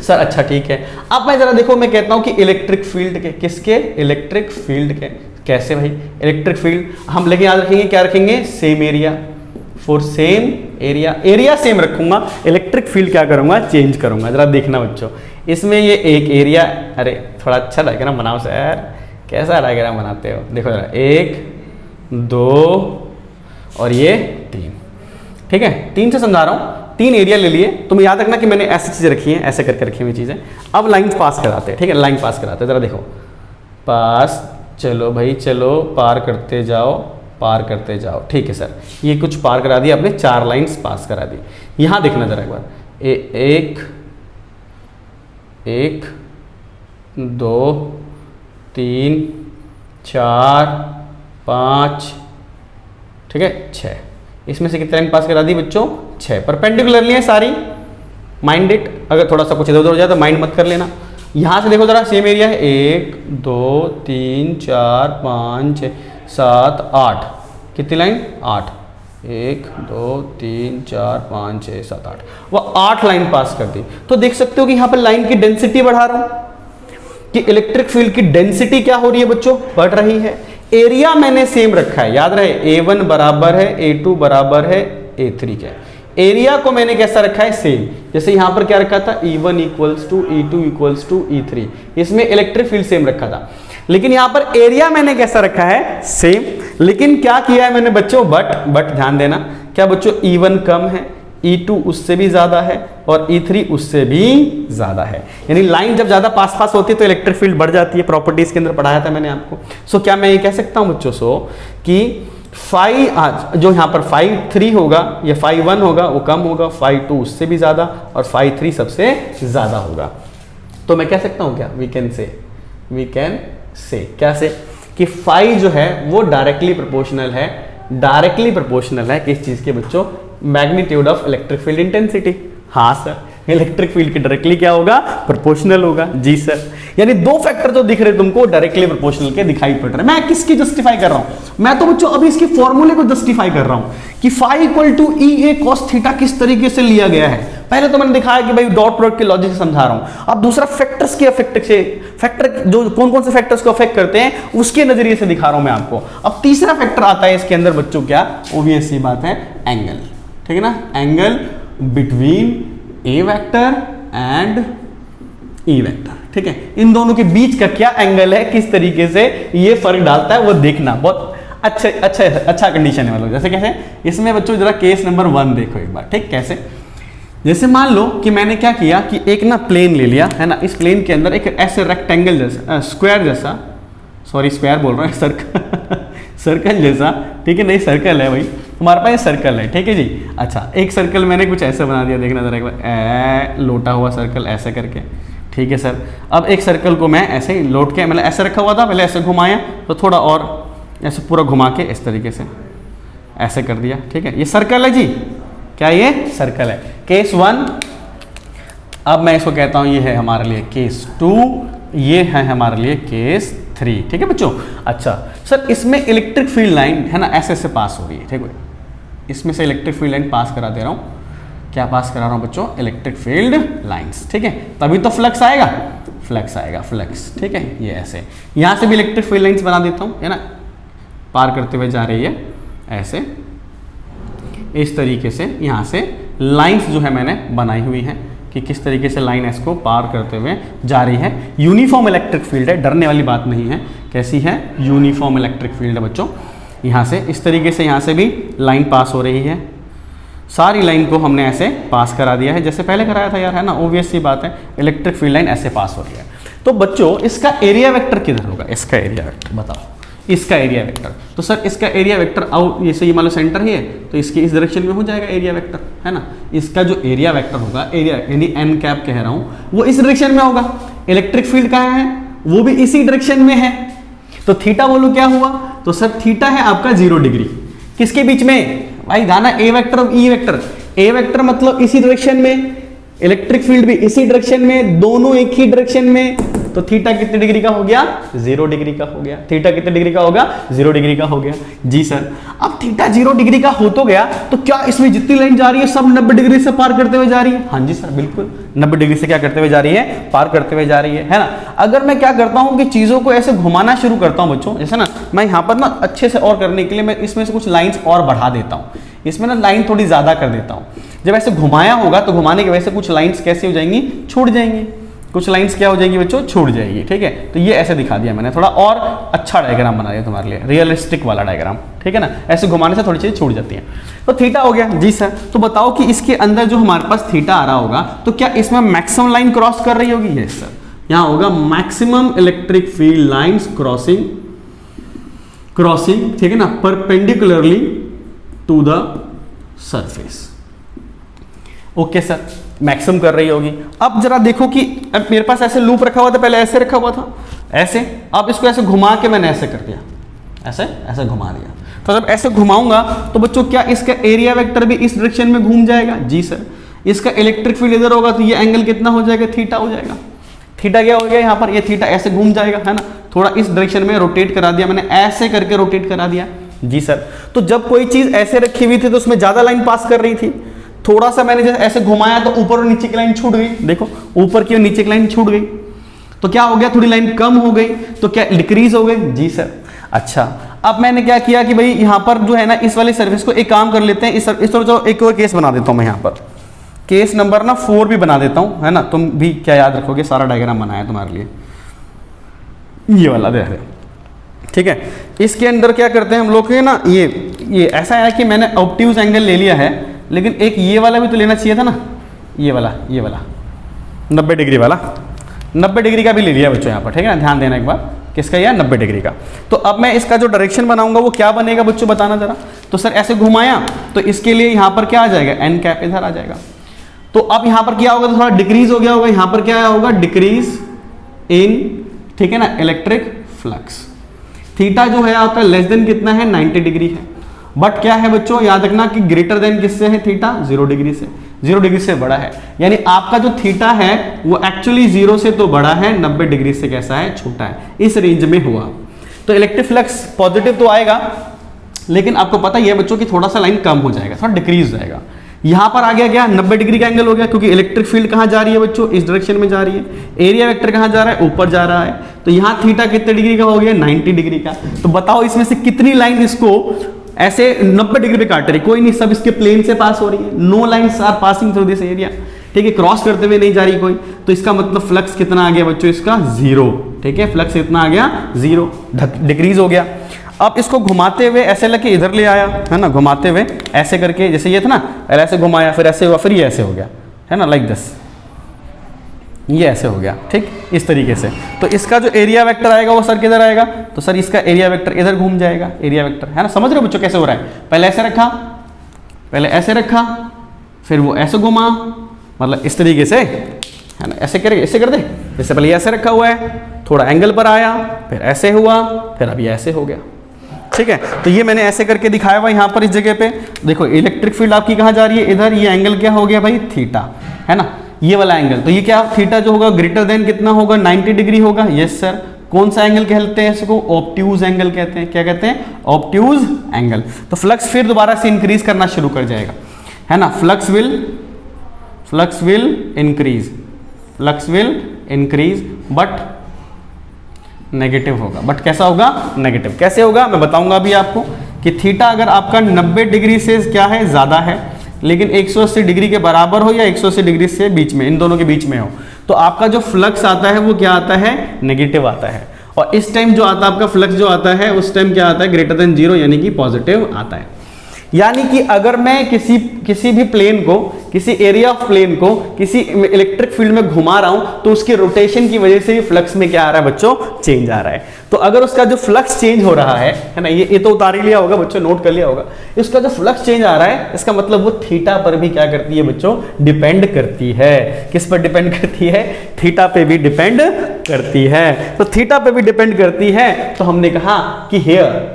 सर, अच्छा ठीक है। अब मैं जरा देखो, मैं कहता हूं कि इलेक्ट्रिक फील्ड के, किसके, इलेक्ट्रिक फील्ड के, कैसे भाई, इलेक्ट्रिक फील्ड हम लेकिन याद रखेंगे, क्या रखेंगे, same area, for same area, area same रखूंगा, इलेक्ट्रिक फील्ड क्या करूंगा, चेंज करूंगा। जरा देखना बच्चों, इसमें ये एक एरिया, अरे थोड़ा अच्छा डायग्राम बनाओ सर, कैसा डायग्राम बनाते हो, देखो जरा, 1 2 और ये 3, ठीक है, 3 से समझा रहा हूँ, 3 एरिया ले लिए। तुम याद रखना कि मैंने ऐसी चीज़ें रखी हैं, ऐसे करके रखी हुई चीज़ें। अब लाइन पास कराते हैं, ठीक है, लाइन पास कराते हैं, जरा देखो, पास, चलो भाई चलो, पार करते जाओ, पार करते जाओ, ठीक है सर। ये कुछ पार करा दिया आपने, 4 लाइंस पास करा दी। यहाँ देखना जरा एक बार, 1 2 3 4 5, ठीक है, 6, इसमें से कितने लाइन पास करा दी बच्चों, 6। परपेंडिकुलरली है सारी, माइंड इट, अगर थोड़ा सा कुछ इधर उधर हो जाए तो माइंड मत कर लेना। यहाँ से देखो जरा, सेम एरिया है, 1 2 3 4 5 6 7 8, कितनी लाइन, 8, 1 2 3 4 5 6 7 8, वो 8 लाइन पास कर दी। तो देख सकते हो कि यहाँ पर लाइन की डेंसिटी बढ़ा रहा हूं, कि इलेक्ट्रिक फील्ड की डेंसिटी क्या हो रही है बच्चों, बढ़ रही है। एरिया मैंने सेम रखा है, याद रहे, A1 बराबर है A2 बराबर है A3 के, एरिया को मैंने कैसा रखा है, सेम। जैसे यहां पर क्या रखा था, E1 equals to E2 equals to E3, इसमें इलेक्ट्रिक फील्ड सेम रखा था। लेकिन यहां पर एरिया मैंने कैसा रखा है, सेम। लेकिन क्या किया है मैंने बच्चों, बट ध्यान देना, क्या बच्चों, E1 कम है, E2 उससे भी ज्यादा है, और E3 उससे भी ज्यादा है। यानी लाइन जब ज्यादा पास पास होती है तो इलेक्ट्रिक फील्ड बढ़ जाती है, प्रॉपर्टीज के अंदर पढ़ाया था मैंने आपको। सो क्या मैं ये कह सकता हूं बच्चों कि जो यहाँ पर φ3 होगा या φ1 होगा वो कम होगा, φ2 उससे भी ज्यादा, और φ3 सबसे ज्यादा होगा। तो मैं कह सकता हूं क्या, वी कैन से क्या से, कि φ जो है वो डायरेक्टली प्रोपोर्शनल है किस चीज के बच्चों, magnitude of electric field intensity. हाँ सर, इलेक्ट्रिक फील्ड की डायरेक्टली क्या होगा, प्रोपोर्शनल होगा। जी सर, यानी 2 फैक्टर जो दिख रहे तुमको डायरेक्टली प्रोपोर्शनल के दिखाई पड़ रहे हैं। मैं किसकी जस्टिफाई कर रहा हूं, मैं तो बच्चों अभी इसके फॉर्मूले को जस्टिफाई कर रहा हूं कि φ equal to EA cos theta किस तरीके से लिया गया है। पहले तो मैंने दिखाया कि भाई डॉट प्रोडक्ट के लॉजिक से समझा रहा हूं। अब दूसरा फैक्टर्स के फैक्टर जो कौन से फैक्टर्स को अफेक्ट करते हैं उसके नजरिए से दिखा रहा हूं मैं आपको। अब तीसरा फैक्टर आता है इसके अंदर बच्चों, क्या, ऑब्वियस सी बात है, एंगल, ठीक है ना, angle between A vector and E vector, ठीक है, इन दोनों के बीच का क्या एंगल है, किस तरीके से ये फर्क डालता है वो देखना। बहुत अच्छा कंडीशन है, मतलब जैसे कैसे, इसमें बच्चों जरा केस नंबर 1 देखो एक बार, ठीक, कैसे, जैसे मान लो कि मैंने क्या किया कि एक ना प्लेन ले लिया है ना, इस प्लेन के अंदर एक ऐसे रेक्टेंगल जैसा, स्क्वायर जैसा, सॉरी स्क्वायर बोल रहा हूँ, सर्कल जैसा, ठीक है, नहीं सर्कल है भाई, हमारे पास ये सर्कल है, ठीक है जी। अच्छा, एक सर्कल मैंने कुछ ऐसे बना दिया, देखना जरा एक बार, लोटा हुआ सर्कल ऐसे करके, ठीक है सर। अब एक सर्कल को मैं ऐसे ही लोट के, मतलब ऐसे रखा हुआ था, पहले ऐसे घुमाया, तो थोड़ा और ऐसे पूरा घुमा के इस तरीके से ऐसे कर दिया, ठीक है, ये सर्कल है जी, क्या ये सर्कल है, केस 1। अब मैं इसको कहता हूँ ये है हमारे लिए केस 2, ये है हमारे लिए केस 3, ठीक है बच्चों। अच्छा सर, इसमें इलेक्ट्रिक फील्ड लाइन है ना ऐसे से पास हो रही है, ठीक है, इसमें से इलेक्ट्रिक फील्ड लाइन पास करा दे रहा हूँ, क्या पास करा रहा हूँ बच्चों, इलेक्ट्रिक फील्ड लाइंस, ठीक है, तभी तो फ्लक्स आएगा, फ्लक्स, ठीक है, ये ऐसे, यहाँ से भी इलेक्ट्रिक फील्ड लाइंस बना देता हूँ, है ना, पार करते हुए जा रही है ऐसे, इस तरीके से यहाँ से लाइंस जो है मैंने बनाई हुई है कि किस तरीके से लाइन एस को पार करते हुए जा रही है। यूनिफॉर्म इलेक्ट्रिक फील्ड है, डरने वाली बात नहीं है। कैसी है, यूनिफॉर्म इलेक्ट्रिक फील्ड है बच्चों। यहाँ से इस तरीके से यहाँ से भी लाइन पास हो रही है, सारी लाइन को हमने ऐसे पास करा दिया है जैसे पहले कराया था यार, है ना, ऑब्वियस सी बात है, इलेक्ट्रिक फील्ड लाइन ऐसे पास हो रही है। तो बच्चों इसका एरिया वेक्टर किधर होगा, इसका एरिया वेक्टर बताओ, इसका एरिया वेक्टर। तो सर इसका एरिया वेक्टर आउट, जैसे ये मान लो सेंटर ही है तो इसके इस डायरेक्शन में हो जाएगा एरिया वेक्टर, है ना। इसका जो एरिया वेक्टर होगा, एरिया यानी एन कैप कह रहा हूं, वो इस डायरेक्शन में होगा। इलेक्ट्रिक फील्ड कहाँ है, वो भी इसी डायरेक्शन में है। तो थीटा बोलो क्या हुआ, तो सर थीटा है आपका 0 डिग्री। किसके बीच में भाई, जाना ए वेक्टर और ई वेक्टर। ए वेक्टर मतलब इसी डायरेक्शन में, इलेक्ट्रिक फील्ड भी इसी डायरेक्शन में, दोनों एक ही डायरेक्शन में। तो थीटा कितने डिग्री का हो गया, 0 डिग्री का हो गया। थीटा कितने डिग्री का होगा, 0 डिग्री का हो गया। जी सर, अब थीटा 0 डिग्री का हो तो गया, तो क्या इसमें जितनी लाइन जा रही है सब 90 डिग्री से पार करते हुए जा रही है। हाँ जी सर बिल्कुल, 90 डिग्री से क्या करते हुए जा रही है, पार करते हुए जा रही है ना। अगर मैं क्या करता हूं कि चीजों को ऐसे घुमाना शुरू करता हूं बच्चों, जैसे ना मैं यहाँ पर ना अच्छे से और करने के लिए मैं इसमें से कुछ लाइन्स और बढ़ा देता हूँ, इसमें ना लाइन थोड़ी ज्यादा कर देता हूँ। जब ऐसे घुमाया होगा तो घुमाने की वजह से कुछ लाइन्स कैसे हो जाएंगी, छूट जाएंगी। कुछ लाइंस क्या हो जाएगी बच्चों, छूट जाएगी। ठीक है, तो ये ऐसे दिखा दिया मैंने, थोड़ा और अच्छा डायग्राम बना दिया तुम्हारे लिए, रियलिस्टिक वाला डायग्राम। ठीक है ना, ऐसे घुमाने से थोड़ी चीजें छूट जाती हैं। तो थीटा हो गया। जी सर, तो बताओ कि इसके अंदर जो हमारे पास थीटा आ रहा होगा, तो क्या इसमें मैक्सिमम लाइन क्रॉस कर रही होगी। यस सर, यहाँ होगा maximum electric field lines crossing, ठीक है ना, perpendicularly to the surface. Okay sir, maximum कर रही होगी। अब जरा देखो कि अब मेरे पास ऐसे लूप रखा हुआ था, पहले ऐसे रखा हुआ था, ऐसे, अब इसको ऐसे घुमा के मैंने ऐसे कर दिया, ऐसे घुमा दिया। तो जब ऐसे घुमाऊंगा तो बच्चों क्या इसका एरिया वेक्टर भी इस डायरेक्शन में घूम जाएगा। जी सर, इसका इलेक्ट्रिक फील्ड इधर होगा तो ये एंगल कितना हो जाएगा, थीटा हो जाएगा। थीटा क्या हो गया यहाँ पर, ये थीटा ऐसे घूम जाएगा, है ना। थोड़ा इस डायरेक्शन में रोटेट करा दिया मैंने, ऐसे करके रोटेट करा दिया। जी सर, तो जब कोई चीज ऐसे रखी हुई थी तो उसमें ज्यादा लाइन पास कर रही थी, थोड़ा सा मैंने जैसे ऐसे घुमाया तो ऊपर और नीचे की लाइन छूट गई। देखो ऊपर की और नीचे की लाइन छूट गई, तो क्या हो गया, थोड़ी लाइन कम हो गई, तो क्या डिक्रीज हो गई। जी सर, अच्छा अब मैंने क्या किया कि भाई यहाँ पर जो है ना इस वाली सर्फेस को एक काम कर लेते हैं, इस तरह एक और केस बना देता हूँ मैं, यहाँ पर केस नंबर ना 4 भी बना देता हूँ, है ना। तुम भी क्या याद रखोगे, सारा डायग्राम बनाया तुम्हारे लिए, ये वाला दे रहे। ठीक है, इसके अंदर क्या करते हैं हम लोग के ना, ये ऐसा है कि मैंने ऑब्ट्यूज एंगल ले लिया है, लेकिन एक ये वाला भी तो लेना चाहिए था ना, ये वाला 90 डिग्री वाला, 90 डिग्री का भी ले लिया बच्चों यहाँ पर। ठीक है ना, ध्यान देना एक बार, किसका यह 90 डिग्री का। तो अब मैं इसका जो डायरेक्शन बनाऊंगा वो क्या बनेगा बच्चों, बताना जरा। तो सर ऐसे घुमाया तो इसके लिए यहाँ पर क्या आ जाएगा, एन कैप इधर आ जाएगा। तो अब यहाँ पर क्या होगा, तो थोड़ा डिक्रीज हो गया होगा, यहाँ पर क्या होगा, डिक्रीज इन, ठीक है ना, इलेक्ट्रिक फ्लक्स। थीटा जो है आपका लेस देन कितना है, 90 डिग्री है। बट क्या है बच्चों, याद रखना कि ग्रेटर देन किससे है, थीटा 0 डिग्री से, 0 डिग्री से बड़ा है। यानी आपका जो थीटा है वो एक्चुअली 0 से तो बड़ा है, 90 डिग्री से कैसा है, छोटा है। इस रेंज में हुआ तो इलेक्ट्रिक फ्लक्स पॉजिटिव तो आएगा, लेकिन आपको पता ही है बच्चों कि थोड़ा सा लाइन कम हो जाएगा, थोड़ा डिक्रीज हो जाएगा। यहां पर आ गया क्या, 90 डिग्री का एंगल हो गया, क्योंकि इलेक्ट्रिक फील्ड कहां जा रही है बच्चों, इस डायरेक्शन में जा रही है। एरिया वेक्टर कहां जा रहा है, ऊपर जा रहा है। तो यहां थीटा कितने डिग्री का हो गया, 90 डिग्री का। तो बताओ इसमें से कितनी लाइन इसको ऐसे 90 डिग्री पे काट रही, कोई नहीं, सब इसके प्लेन से पास हो रही है। No lines are passing through this area, ठीक है, क्रॉस करते हुए नहीं जा रही कोई। तो इसका मतलब फ्लक्स कितना आ गया बच्चों, इसका 0। ठीक है, फ्लक्स कितना आ गया, 0 डिक्रीज हो गया। अब इसको घुमाते हुए ऐसे लगे इधर ले आया, है ना, घुमाते हुए ऐसे करके, जैसे ये था ना, ऐसे घुमाया, फिर ऐसे हुआ, फिर ये ऐसे हो गया, है ना, लाइक दिस, ये ऐसे हो गया। ठीक, इस तरीके से। तो इसका जो एरिया वेक्टर आएगा वो सर किधर आएगा, तो सर इसका एरिया वेक्टर इधर घूम जाएगा, एरिया वेक्टर, है ना। समझ रहे हो बच्चों कैसे हो रहा है, पहले ऐसे रखा, पहले ऐसे रखा, फिर वो ऐसे घुमा, मतलब इस तरीके से, है ना, ऐसे करे, ऐसे कर दे, जैसे पहले ऐसे रखा हुआ है, थोड़ा एंगल पर आया, फिर ऐसे हुआ, फिर अभी ऐसे हो गया। ठीक है, तो ये मैंने ऐसे करके दिखाया हुआ यहाँ पर इस जगह पे। देखो इलेक्ट्रिक फील्ड आपकी कहाँ जा रही है, इधर। ये एंगल क्या हो गया भाई, थीटा, है ना, ये वाला एंगल। तो ये क्या, थीटा जो होगा ग्रेटर देन कितना होगा, 90 डिग्री होगा। यस सर, कौन सा एंगल कहते हैं इसको, ऑब्ट्यूज एंगल कहते हैं। क्या कहते हैं, ऑब्ट्यूज एंगल। तो फ्लक्स फिर दोबारा से इंक्रीज करना शुरू कर जाएगा, है ना। Flux will increase but negative होगा। बट कैसा होगा, नेगेटिव। कैसे होगा मैं बताऊंगा अभी आपको, कि थीटा अगर आपका 90 डिग्री से क्या है, ज्यादा है, लेकिन 180 डिग्री के बराबर हो या 180 डिग्री से बीच में, इन दोनों के बीच में हो, तो आपका जो फ्लक्स आता है वो क्या आता है, नेगेटिव आता है। और इस टाइम जो आता है आपका फ्लक्स जो आता है, उस टाइम क्या आता है, ग्रेटर देन 0, यानी कि पॉजिटिव आता है। यानी कि अगर मैं किसी भी प्लेन को किसी एरिया ऑफ प्लेन को किसी इलेक्ट्रिक फील्ड में घुमा रहा हूं तो उसके रोटेशन की वजह से भी फ्लक्स में क्या आ रहा है बच्चों, चेंज आ रहा है। तो अगर उसका जो फ्लक्स चेंज हो रहा है ना, ये तो उतार ही लिया होगा बच्चों, नोट कर लिया होगा, इसका जो फ्लक्स चेंज आ रहा है इसका मतलब वो थीटा पर भी क्या करती है बच्चों, डिपेंड करती है। किस पर डिपेंड करती है, थीटा पे भी डिपेंड करती है। तो थीटा पे भी डिपेंड करती है, तो हमने कहा कि हेयर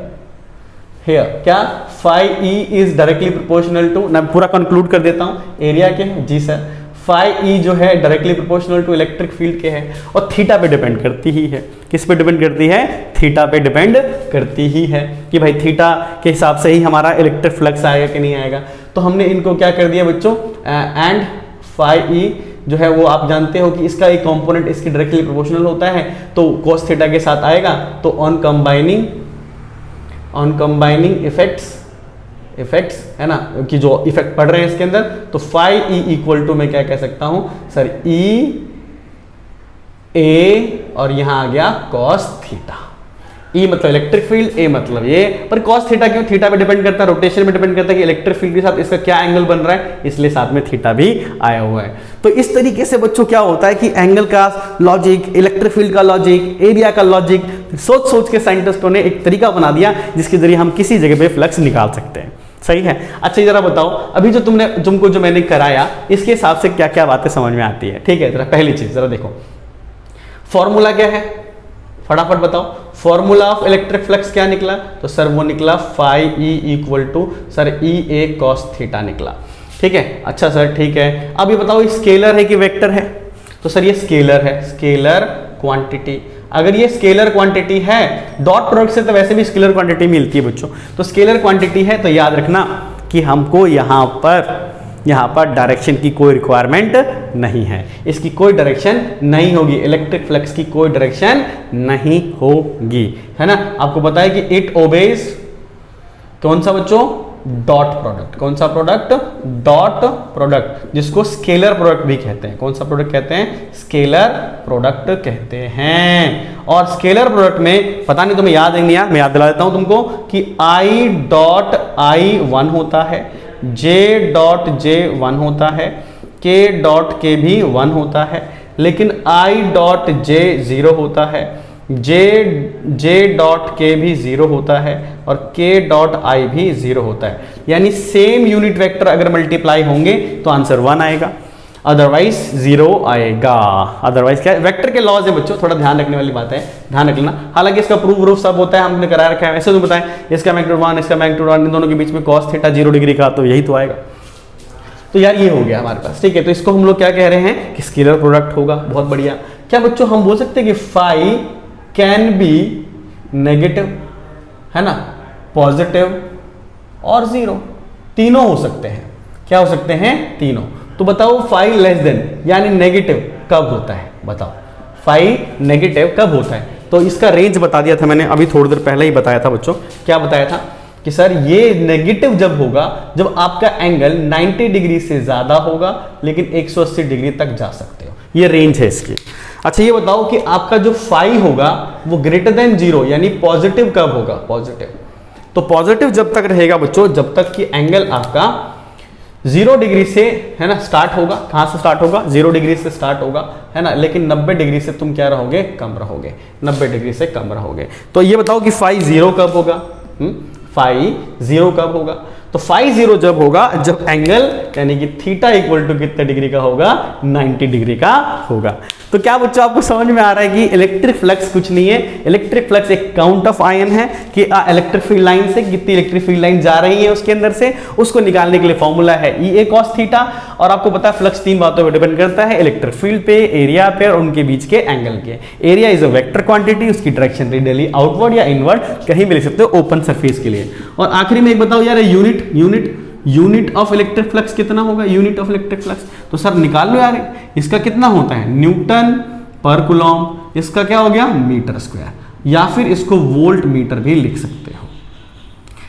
क्या phi E is directly proportional to, मैं पूरा कंक्लूड कर देता हूं, एरिया के है जी सर, फाई ई जो है directly proportional to electric field के है और थीटा पे डिपेंड करती ही है। किस पे डिपेंड करती है, थीटा पे डिपेंड करती ही है कि भाई थीटा के हिसाब से ही हमारा इलेक्ट्रिक फ्लक्स आएगा कि नहीं आएगा। तो हमने इनको क्या कर दिया बच्चों, एंड फाई ई जो है वो आप जानते हो कि इसका एक कंपोनेंट इसकी डायरेक्टली प्रोपोर्शनल होता है, तो cos थीटा के साथ आएगा। तो ऑन कंबाइनिंग इफेक्ट्स है ना, कि जो इफेक्ट पड़ रहे हैं इसके अंदर, तो फाई ई इक्वल टू मैं क्या कह सकता हूं सर, ई ए और यहां आ गया cos थीटा। ई मतलब इलेक्ट्रिक फील्ड, ए मतलब ये, पर cos थीटा क्यों, थीटा पे डिपेंड करता है, रोटेशन पे डिपेंड करता है कि इलेक्ट्रिक फील्ड के साथ इसका क्या एंगल बन रहा है, इसलिए साथ में थीटा भी आया हुआ है। तो इस तरीके से बच्चों क्या होता है कि एंगल का लॉजिक, इलेक्ट्रिक फील्ड का लॉजिक, एरिया का लॉजिक, सोच के साइंटिस्टों ने एक तरीका बना दिया जिसके जरिए हम किसी जगह पे फ्लक्स निकाल सकते हैं। सही है। अच्छा जरा बताओ, अभी जो तुमको जो मैंने कराया इसके हिसाब से क्या क्या बातें समझ में आती है। ठीक है, जरा पहली चीज जरा देखो, फॉर्मूला क्या है, फटाफट बताओ, फॉर्मूला ऑफ इलेक्ट्रिक फ्लक्स क्या निकला, तो सर वो निकला phi E equal to sir E A cos theta निकला। ठीक है, अच्छा सर ठीक है, अब ये बताओ स्केलर है कि वेक्टर है, तो सर ये स्केलर है, स्केलर क्वांटिटी। अगर ये स्केलर क्वांटिटी है, डॉट प्रोडक्ट से तो वैसे भी स्केलर क्वांटिटी मिलती है बच्चों, तो स्केलर क्वांटिटी है तो याद रखना कि हमको यहाँ पर डायरेक्शन की कोई रिक्वायरमेंट नहीं है, इसकी कोई डायरेक्शन नहीं होगी, इलेक्ट्रिक फ्लक्स की कोई डायरेक्शन नहीं होगी, है ना। आपको पता है कि इट ओबेज कौन सा बच्चों, डॉट प्रोडक्ट। कौन सा प्रोडक्ट, डॉट प्रोडक्ट, जिसको स्केलर प्रोडक्ट भी कहते हैं। कौन सा प्रोडक्ट कहते हैं, स्केलर प्रोडक्ट कहते हैं। और स्केलर प्रोडक्ट में पता नहीं तुम्हें याद है नहीं याद, मैं याद दिला देता हूं तुमको कि आई डॉट आई 1 होता है, जे डॉट जे 1 होता है, के डॉट के भी 1 होता है, लेकिन आई डॉट जे 0 होता है, जे डॉट के भी 0 होता है और के डॉट आई भी 0 होता है। यानी सेम यूनिट वेक्टर अगर मल्टीप्लाई होंगे तो आंसर 1 आएगा, अदरवाइज 0 आएगा। अदरवाइज क्या, वेक्टर के लॉज है बच्चों, थोड़ा ध्यान रखने वाली बात है, ध्यान रख लेना। हालांकि इसका प्रूफ सब होता है, हमने करा रखा है, ऐसे तो बताएं इसका मैग्नीट्यूड 1 इसका मैग्नीट्यूड 1, इन दोनों के बीच में cos थीटा 0 डिग्री का, तो यही तो आएगा। तो यार ये हो गया हमारे पास। ठीक है, तो इसको हम लोग क्या कह रहे हैं कि स्केलर प्रोडक्ट होगा। बहुत बढ़िया। क्या बच्चों हम बोल सकते हैं कि फाई कैन बी नेगेटिव, है ना, पॉजिटिव और 0, तीनों हो सकते हैं। क्या हो सकते हैं, तीनों। तो बताओ फाई लेस देन यानी नेगेटिव कब होता है, बताओ फाई नेगेटिव कब होता है। तो इसका रेंज बता दिया था मैंने अभी थोड़ी देर पहले ही बताया था बच्चों। क्या बताया था कि सर ये नेगेटिव जब होगा जब आपका एंगल 90 डिग्री से ज्यादा होगा लेकिन 180 डिग्री तक जा सकते हो, ये रेंज है इसकी। अच्छा ये बताओ कि आपका जो फाई होगा वो ग्रेटर देन 0 यानी पॉजिटिव कब होगा, पॉजिटिव। तो पॉजिटिव जब तक रहेगा बच्चों जब तक कि एंगल आपका 0 डिग्री से, है ना, स्टार्ट होगा। कहां से स्टार्ट होगा, 0 डिग्री से स्टार्ट होगा, है ना, लेकिन 90 डिग्री से तुम क्या रहोगे, कम रहोगे, 90 डिग्री से कम रहोगे। तो ये बताओ कि फाई 0 कब होगा, फाई 0 कब होगा। तो फाई 0 जब होगा जब एंगल यानी कि थीटा इक्वल टू कितने डिग्री का होगा, 90 डिग्री का होगा। तो क्या बच्चों आपको समझ में आ रहा है कि इलेक्ट्रिक फ्लक्स कुछ नहीं है, इलेक्ट्रिक फ्लक्स एक काउंट ऑफ आयन है कि इलेक्ट्रिक फील्ड लाइन से कितनी इलेक्ट्रिक फील्ड लाइन जा रही है उसके अंदर से, उसको निकालने के लिए फॉर्मूला है ई ए कॉस थीटा। और आपको पता है फ्लक्स 3 बातों पर डिपेंड करता है, इलेक्ट्रिक फील्ड पे, एरिया पे और उनके बीच के एंगल के। Area is a vector quantity, उसकी डायरेक्शन रेडियली आउटवर्ड या इनवर्ड कहीं भी लिख सकते हो ओपन सरफेस के लिए। और आखिरी में एक बताओ यार यूनिट ऑफ इलेक्ट्रिक फ्लक्स कितना होगा, यूनिट ऑफ इलेक्ट्रिक फ्लक्स। तो सर निकाल लो यार, इसका कितना होता है, न्यूटन पर कूलम, इसका क्या हो गया, मीटर स्क्वायर, या फिर इसको वोल्ट मीटर भी लिख सकते हो।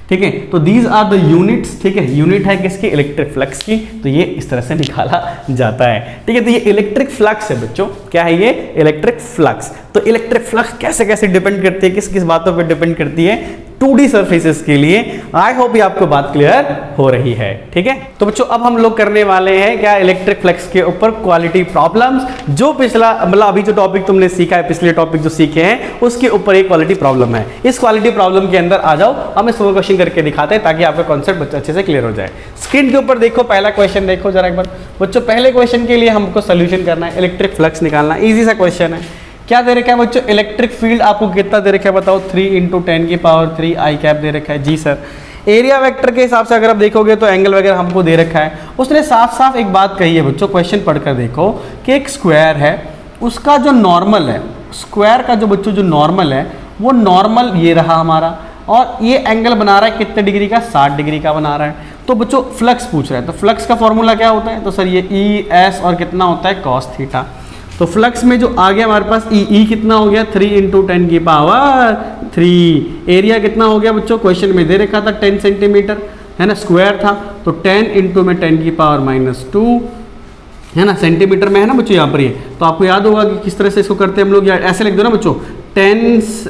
ठीक है, तो दीज आर द यूनिट्स। ठीक है, यूनिट है किसकी, इलेक्ट्रिक फ्लक्स की, तो ये इस तरह से निकाला जाता है। ठीक है, तो ये इलेक्ट्रिक फ्लक्स है बच्चों। क्या है ये, इलेक्ट्रिक फ्लक्स। तो इलेक्ट्रिक फ्लक्स कैसे कैसे डिपेंड करती है, किस किस बातों पर डिपेंड करती है, 2D सरफेसेस के लिए। आई होप ये आपको बात क्लियर हो रही है, ठीक है। तो बच्चों अब हम लोग करने वाले हैं क्या, इलेक्ट्रिक फ्लक्स के ऊपर क्वालिटी प्रॉब्लम्स। जो पिछला मतलब अभी जो टॉपिक तुमने सीखा है, पिछले टॉपिक जो सीखे हैं उसके ऊपर एक क्वालिटी प्रॉब्लम है। इस क्वालिटी प्रॉब्लम के अंदर आ जाओ, हम इसको क्वेश्चन करके दिखाते हैं ताकि आपका कॉन्सेप्ट बच्चों अच्छे से क्लियर हो जाए। स्क्रीन के ऊपर देखो, पहला क्वेश्चन देखो जरा एक बार बच्चों। पहले क्वेश्चन के लिए हमको सोल्यूशन करना है, इलेक्ट्रिक फ्लक्स निकालना। इजी सा क्वेश्चन है। क्या दे रखा है बच्चों, इलेक्ट्रिक फील्ड आपको कितना दे रखा है बताओ, 3 × 10⁻³ आई कैप दे रखा है। जी सर। एरिया वेक्टर के हिसाब से अगर आप देखोगे तो एंगल वगैरह हमको दे रखा है। उसने साफ साफ एक बात कही है बच्चों, क्वेश्चन पढ़कर देखो कि एक स्क्वायर है, उसका जो नॉर्मल है, स्क्वायर का जो बच्चों जो नॉर्मल है वो नॉर्मल ये रहा हमारा, और ये एंगल बना रहा है कितने डिग्री का, 60 डिग्री का बना रहा है। तो बच्चों फ्लक्स पूछ रहा है, तो फ्लक्स का फॉर्मूला क्या होता है, तो सर ये ई एस और कितना होता है cos थीटा। तो फ्लक्स में जो आ गया हमारे पास ई कितना हो गया, 3 × 10⁻³ एरिया कितना हो गया बच्चों, क्वेश्चन में दे रखा था 10 सेंटीमीटर है ना, स्क्वायर था तो 10 × 10⁻² है ना, सेंटीमीटर में है ना बच्चों यहाँ पर ये। तो आपको याद होगा कि किस तरह से इसको करते हैं हम लोग, या ऐसे लिख दो ना बच्चों, 10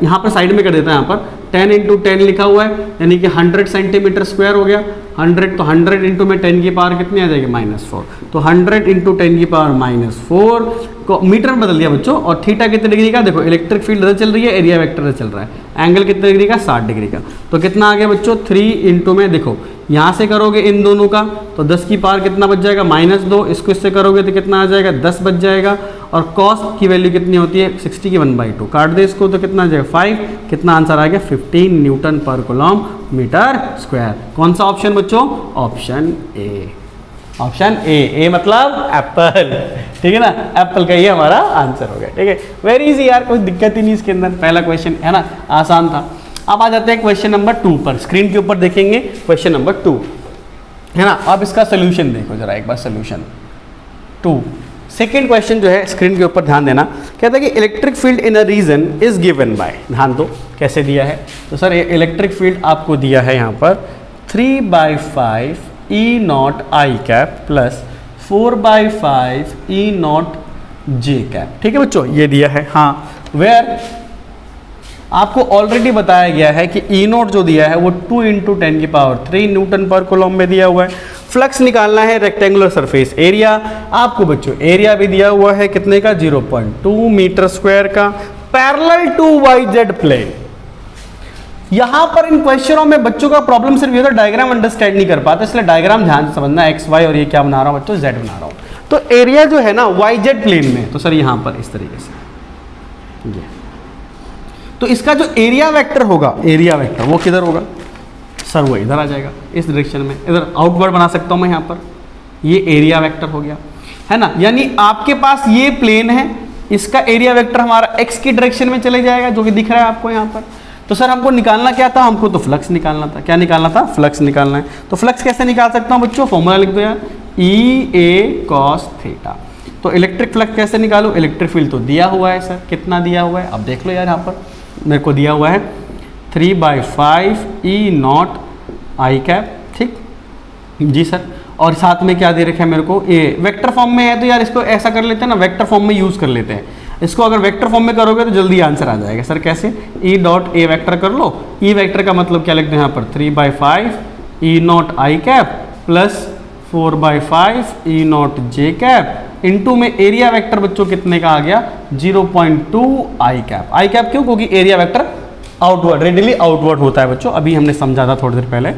यहाँ पर साइड में कर देता है, यहाँ पर 10 × 10 लिखा हुआ है, यानी कि 100 सेंटीमीटर स्क्वायर हो गया। 100 तो 100 × में 10 की पावर कितनी आ जाएगी, -4। तो 100 × 10 की पावर -4 को मीटर में बदल दिया बच्चों। और थीटा कितने डिग्री का, देखो इलेक्ट्रिक फील्ड इधर चल रही है, एरिया वेक्टर इधर चल रहा है, एंगल कितने डिग्री का, 60 डिग्री का। तो कितना आ गया बच्चों, 3 × में देखो यहाँ से करोगे इन दोनों का तो 10 की पावर कितना बच जाएगा, -2। इसको इससे करोगे तो कितना आ जाएगा, 10 बच जाएगा। और कॉस की वैल्यू कितनी होती है, 60 की 1/2 काट दे इसको तो कितना आ जाएगा, 5। कितना आंसर आ गया, 15 Newton per coulomb meter square. कौन सा ऑप्शन बच्चों, ऑप्शन ए। ऑप्शन ए मतलब एप्पल, ठीक है ना, एप्पल का ये हमारा आंसर हो गया, ठीक है। वेरी इजी यार, कोई दिक्कत ही नहीं इसके अंदर, पहला क्वेश्चन है ना, आसान था। अब आ जाते हैं क्वेश्चन नंबर 2 पर। स्क्रीन के ऊपर देखेंगे क्वेश्चन नंबर 2 है ना। अब इसका सोल्यूशन देखो जरा एक बार, सोल्यूशन 2 सेकेंड क्वेश्चन जो है स्क्रीन के ऊपर ध्यान देना। कहता है कि electric field in a region is given by, ध्यान दो कैसे दिया है। तो सर ये इलेक्ट्रिक फील्ड आपको दिया है यहाँ पर 3/5 E0 आई कैप प्लस 4/5 E0 जे कैप, ठीक है बच्चों, ये दिया है। हाँ, वेयर आपको ऑलरेडी बताया गया है कि E0 जो दिया है वो 2 × 10⁻³ न्यूटन पर कूलम में दिया हुआ है। फ्लक्स निकालना है रेक्टेंगुलर सरफेस एरिया, आपको बच्चों एरिया भी दिया हुआ है कितने का, 0.2 मीटर स्क्वायर का, पैरेलल टू YZ प्लेन। यहां पर इन क्वेश्चनों में बच्चों का प्रॉब्लम सिर्फ ये, तो डायग्राम अंडरस्टैंड नहीं कर पाते, इसलिए डायग्राम ध्यान से समझना, एक्स वाई और ये क्या बना रहा हूं बच्चों, Z बना रहा हूं। तो एरिया जो है ना YZ प्लेन में, तो सर यहां पर इस तरीके से ये, तो इसका जो एरिया वेक्टर होगा, एरिया वेक्टर वो किधर होगा सर, वो इधर आ जाएगा इस डायरेक्शन में, इधर आउटवर्ड बना सकता हूं मैं यहाँ पर, ये एरिया वेक्टर हो गया है ना। यानी आपके पास ये प्लेन है, इसका एरिया वेक्टर हमारा एक्स की डायरेक्शन में चले जाएगा, जो कि दिख रहा है आपको यहाँ पर। तो सर हमको निकालना क्या था, हमको तो फ्लक्स निकालना था। क्या निकालना था, फ्लक्स निकालना है। तो फ्लक्स कैसे निकाल सकता हूँ बच्चों, फॉर्मूला लिख दो यार, EA cos थीटा। तो इलेक्ट्रिक फ्लक्स कैसे निकालूं, इलेक्ट्रिक फील्ड तो दिया हुआ है सर, कितना दिया हुआ है, अब देख लो यार, यहाँ पर मेरे को दिया हुआ है 3/5 E0 आई कैप, ठीक जी सर। और साथ में क्या दे रखा है मेरे को, ए वेक्टर फॉर्म में है, तो यार इसको ऐसा कर लेते हैं ना, वेक्टर फॉर्म में यूज़ कर लेते हैं इसको। अगर वेक्टर फॉर्म में करोगे तो जल्दी आंसर आ जाएगा सर, कैसे, E.A वेक्टर कर लो। ई वेक्टर का मतलब क्या लिखते हैं यहाँ पर, 3/5 E0 आई कैप प्लस 4/5 E0 जे कैप इनटू में एरिया वेक्टर बच्चों कितने का आ गया, 0.2 आई कैप। आई कैप क्यों, क्योंकि area vector outward, readily outward होता है बच्चों, अभी हमने समझा था थोड़ी देर पहले।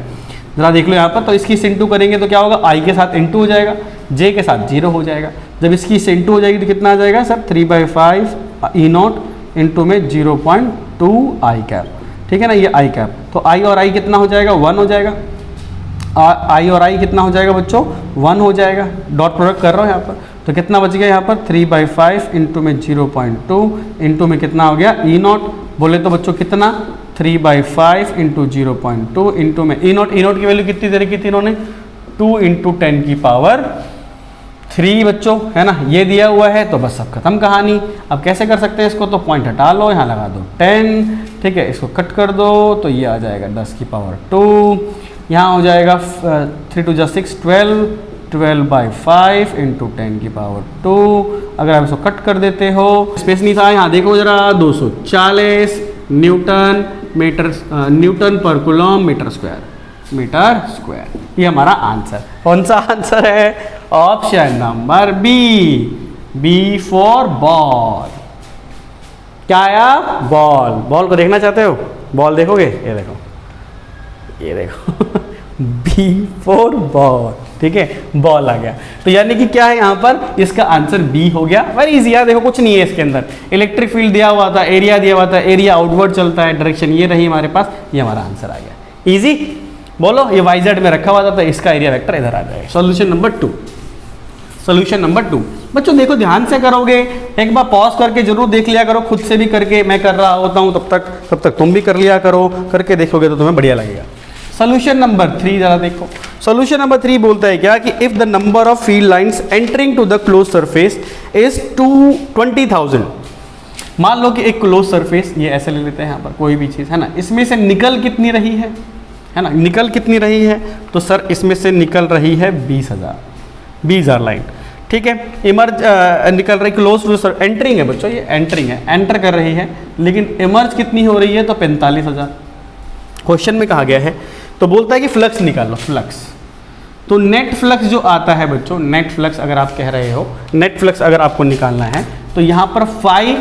जरा देख लो यहाँ पर, तो इसकी से इंटू करेंगे तो क्या होगा, आई के साथ इंटू हो जाएगा, जे के साथ 0 हो जाएगा। जब इसकी से इंटू हो जाएगी तो कितना आ जाएगा सर, 3/5 E0 इंटू में 0.2 आई कैप, ठीक है ना, ये आई कैप। तो आई और आई कितना हो जाएगा, 1 हो जाएगा। आई और आई कितना हो जाएगा बच्चों, 1 हो जाएगा। डॉट प्रोडक्ट कर रहा हूँ यहाँ पर, तो कितना बच गया यहाँ पर, 3/5 इंटू में 0.2 इंटू में कितना हो गया, E0 बोले तो बच्चों कितना, 3/5 इंटू 0.2 इंटू में E0 की वैल्यू कितनी दे रखी थी इन्होंने, 2 × 10⁻³ बच्चों, है ना, ये दिया हुआ है। तो बस अब खत्म कहानी। अब कैसे कर सकते हैं इसको, तो पॉइंट हटा लो, यहाँ लगा दो 10, ठीक है, इसको कट कर दो तो ये आ जाएगा 10⁻², यहाँ हो जाएगा 3 × 6 12, 12/5 इंटू 10⁻²। अगर आप इसको कट कर देते हो, स्पेस नहीं था, यहाँ देखो जरा, 240 newton meter newton per coulomb meter square ये हमारा आंसर। कौन सा आंसर है? Option number B for ball. क्या आया? बॉल को देखना चाहते हो? बॉल देखोगे? ये देखो बी फॉर बॉल, ठीक है, बॉल आ गया। तो यानी कि क्या है यहाँ पर? इसका आंसर बी हो गया। वेरी इजी यार, देखो कुछ नहीं है इसके अंदर। इलेक्ट्रिक फील्ड दिया हुआ था, एरिया दिया हुआ था, एरिया आउटवर्ड चलता है, डायरेक्शन ये रही हमारे पास, ये हमारा आंसर आ गया। इजी, बोलो ये YZ में रखा हुआ था तो इसका एरिया वेक्टर इधर आ जाएगा। Solution number 2। बच्चों देखो ध्यान से करोगे, एक बार पॉज करके जरूर देख लिया करो, खुद से भी करके, मैं कर रहा होता हूँ तब तक तुम भी कर लिया करो, करके देखोगे तो तुम्हें बढ़िया लगेगा। सोल्यूशन नंबर 3 जरा देखो। सोल्यूशन नंबर 3 बोलता है क्या कि if the number of field lines entering to the close surface is 20,000। मान लो कि एक क्लोज सरफेस, ये ऐसे ले लेते हैं यहाँ पर कोई भी चीज़ है ना, इसमें से निकल कितनी रही है ना, निकल कितनी रही है? तो सर इसमें से निकल रही है 20,000 लाइन, ठीक है। इमर्ज निकल रही, क्लोज टू सर एंटरिंग है बच्चों, ये एंटरिंग है, एंटर कर रही है, लेकिन इमर्ज कितनी हो रही है? तो 45,000 क्वेश्चन में कहा गया है। तो बोलता है कि फ्लक्स निकालो, फ्लक्स। तो नेट फ्लक्स जो आता है बच्चों, नेट फ्लक्स अगर आप कह रहे हो, नेट फ्लक्स अगर आपको निकालना है तो यहाँ पर फाई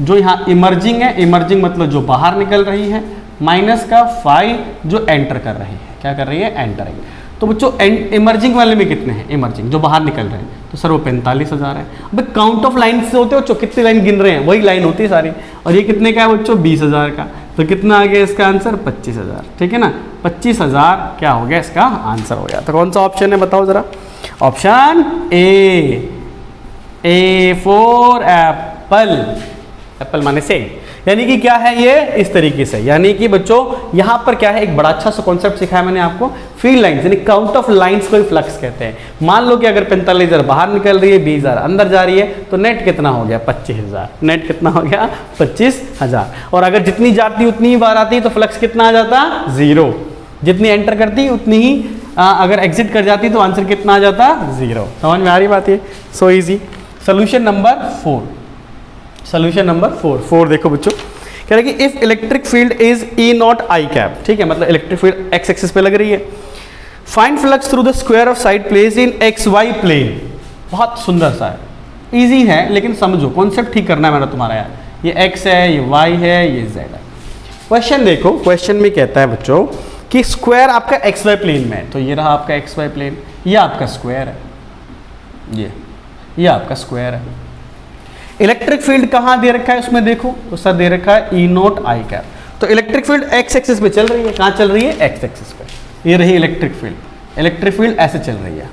जो यहाँ इमर्जिंग है, इमर्जिंग मतलब जो बाहर निकल रही है, माइनस का फाई जो एंटर कर रही है, क्या कर रही है? एंटरिंग। तो बच्चों इमर्जिंग वाले में कितने हैं? इमर्जिंग जो बाहर निकल रहे हैं, तो सर वो 45,000 है। अब काउंट ऑफ लाइन से होते हो बच्चों, कितनी लाइन गिन रहे हैं, वही लाइन होती है सारी। और ये कितने का है बच्चों? 20,000 का। तो कितना आ गया इसका आंसर? 25,000, ठीक है ना। 25,000 क्या हो गया इसका आंसर हो गया। तो कौन सा ऑप्शन है बताओ जरा? Option A for Apple. Apple माने सेब। यानी कि क्या है ये? इस तरीके से। यानी कि बच्चों यहाँ पर क्या है, एक बड़ा अच्छा सा कॉन्सेप्ट सिखाया मैंने आपको, फील्ड लाइंस यानी काउंट ऑफ लाइंस को ही फ्लक्स कहते हैं। मान लो कि अगर 45,000 बाहर निकल रही है, 20,000 अंदर जा रही है, तो नेट कितना हो गया? 25,000। नेट कितना हो गया? 25,000। और अगर जितनी जाती उतनी ही बाहर आती तो फ्लक्स कितना आ जाता? 0। जितनी एंटर करती उतनी ही अगर एग्जिट कर जाती तो आंसर कितना आ जाता? 0। समझ में आ रही बात है? So easy. Solution number 4। Solution number 4 देखो बच्चों, कह रहे कि if electric field is E0 I cap, ठीक है, मतलब इलेक्ट्रिक फील्ड x एक्सिस पे लग रही है। Find flux through the square of side place in XY plane. बहुत सुंदर सा है, इजी है, लेकिन समझो कॉन्सेप्ट ठीक करना है मेरा तुम्हारा यार। ये x है, ये y है, ये z है। क्वेश्चन देखो, क्वेश्चन में कहता है बच्चों कि स्क्वायर आपका XY प्लेन में है। तो ये रहा आपका XY प्लेन, ये आपका स्क्वायर है, ये आपका स्क्वायर है। इलेक्ट्रिक फील्ड कहाँ दे रखा है उसमें देखो, तो सर दे रखा है E0 I कैप। तो इलेक्ट्रिक फील्ड x एक्सिस पे चल रही है। कहाँ चल रही है? x एक्सिस पे। ये रही इलेक्ट्रिक फील्ड। इलेक्ट्रिक फील्ड ऐसे चल रही है,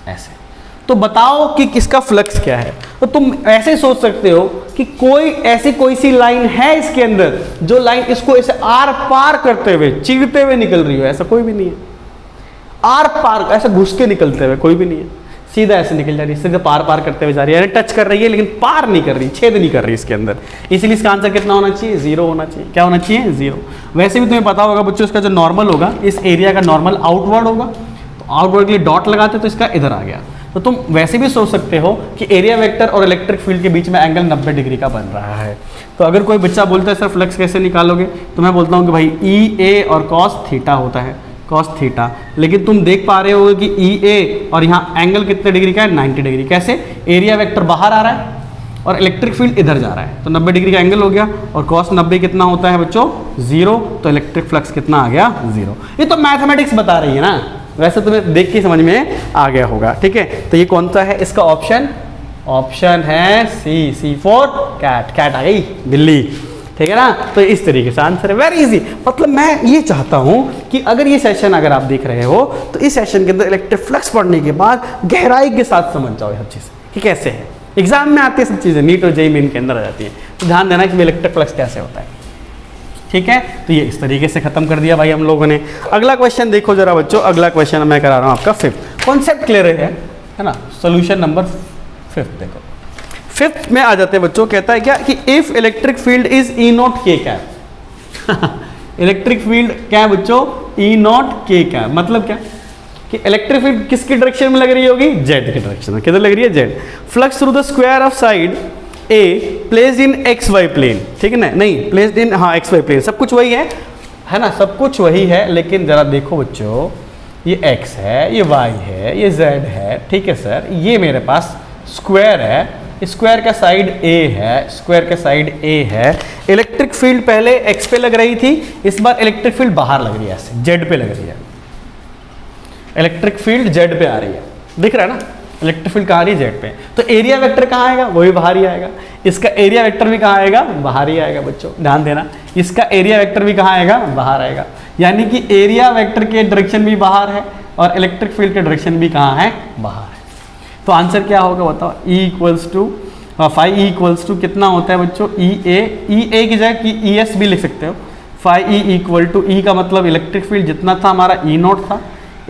ऐसे। तो बताओ कि किसका फ्लक्स क्या है। तो तुम ऐसे सोच सकते हो कि कोई सी लाइन है इसके अंदर जो लाइन इसको ऐसे आर पार करते हुए, चीरते हुए निकल रही हो, ऐसा कोई भी नहीं है। आर पार ऐसे घुस के निकलते हुए कोई भी नहीं है, सीधा ऐसे निकल जा रही है, सीधा पार करते हुए जा रही है, यानी टच कर रही है लेकिन पार नहीं कर रही, छेद नहीं कर रही इसके अंदर। इसलिए इसका आंसर कितना होना चाहिए? 0 होना चाहिए। क्या होना चाहिए? 0। वैसे भी तुम्हें पता होगा बच्चों, इसका जो नॉर्मल होगा, इस एरिया का नॉर्मल आउटवर्ड होगा, तो आउटवर्ड के लिए डॉट लगाते तो इसका इधर आ गया। तो तुम वैसे भी सोच सकते हो कि एरिया वेक्टर और इलेक्ट्रिक फील्ड के बीच में एंगल 90 डिग्री का बन रहा है। तो अगर कोई बच्चा बोलता है सर फ्लक्स कैसे निकालोगे, तो मैं बोलता हूँ कि भाई EA और cos थीटा होता है, cos थीटा। लेकिन तुम देख पा रहे हो कि EA और यहाँ एंगल कितने डिग्री का है? 90 डिग्री। कैसे? एरिया वेक्टर बाहर आ रहा है और इलेक्ट्रिक फील्ड इधर जा रहा है, तो 90 डिग्री का एंगल हो गया। और cos 90 कितना होता है बच्चों? 0। तो इलेक्ट्रिक फ्लक्स कितना आ गया? 0। ये तो मैथमेटिक्स बता रही है ना, वैसे तुम्हें देख के समझ में आ गया होगा, ठीक है। तो ये कौन सा है इसका ऑप्शन है C फॉर कैट। कैट आ गई, बिल्ली, ठीक है ना। तो इस तरीके से आंसर है, वेरी इजी। मतलब मैं ये चाहता हूं कि अगर ये सेशन अगर आप देख रहे हो तो इस सेशन के अंदर इलेक्ट्रिक फ्लक्स पढ़ने के बाद गहराई के साथ समझ जाओ हर चीज़ कि कैसे है। एग्जाम में आती है सब चीज़ें, नीट और जेईई मेन के अंदर आ जाती है। तो ध्यान देना कि इलेक्ट्रिक फ्लक्स कैसे होता है, ठीक है। तो ये इस तरीके से खत्म कर दिया भाई हम लोगों ने। अगला क्वेश्चन देखो जरा बच्चों, अगला क्वेश्चन मैं करा रहा हूँ आपका 5th। कॉन्सेप्ट क्लियर है ना। सोल्यूशन नंबर 5 देखो, 5th में आ जाते हैं बच्चों। कहता है क्या कि if electric field is E0 K cap. Electric field क्या है बच्चों? E0 K cap. मतलब क्या कि इलेक्ट्रिक फील्ड किसकी डायरेक्शन में लग रही होगी? Z की डायरेक्शन में। किधर लग रही है? Z। Flux through the square of side A placed in X Y plane, ठीक है ना, नहीं प्लेस्ड इन, हाँ एक्स वाई प्लेन, सब कुछ वही है ना, सब कुछ वही है, लेकिन जरा देखो बच्चों, ये x है, ये y है, ये z है, ठीक है सर, ये मेरे पास स्क्वायर है, स्क्वायर का साइड a है, स्क्वायर का साइड a है। इलेक्ट्रिक फील्ड पहले x पे लग रही थी, इस बार इलेक्ट्रिक फील्ड बाहर लग रही है, ऐसे z पे लग रही है, इलेक्ट्रिक फील्ड z पे आ रही है, दिख रहा है ना, इलेक्ट्रिक फील्ड कहाँ आ रही है, z पे। तो एरिया वेक्टर कहाँ आएगा, वो भी बाहर ही आएगा, इसका एरिया वेक्टर भी कहाँ आएगा, बाहर ही आएगा बच्चों, ध्यान देना, इसका एरिया वेक्टर भी कहाँ आएगा, बाहर आएगा, यानी कि एरिया वेक्टर के डायरेक्शन भी बाहर है और इलेक्ट्रिक फील्ड के डायरेक्शन भी कहाँ है, बाहर है। तो आंसर क्या होगा बताओ, E equals to 5E equals to कितना होता है बच्चों, E की जगह की ES भी लिख सकते हो, 5E इक्वल टू, E का मतलब इलेक्ट्रिक फील्ड जितना था हमारा E नॉट था,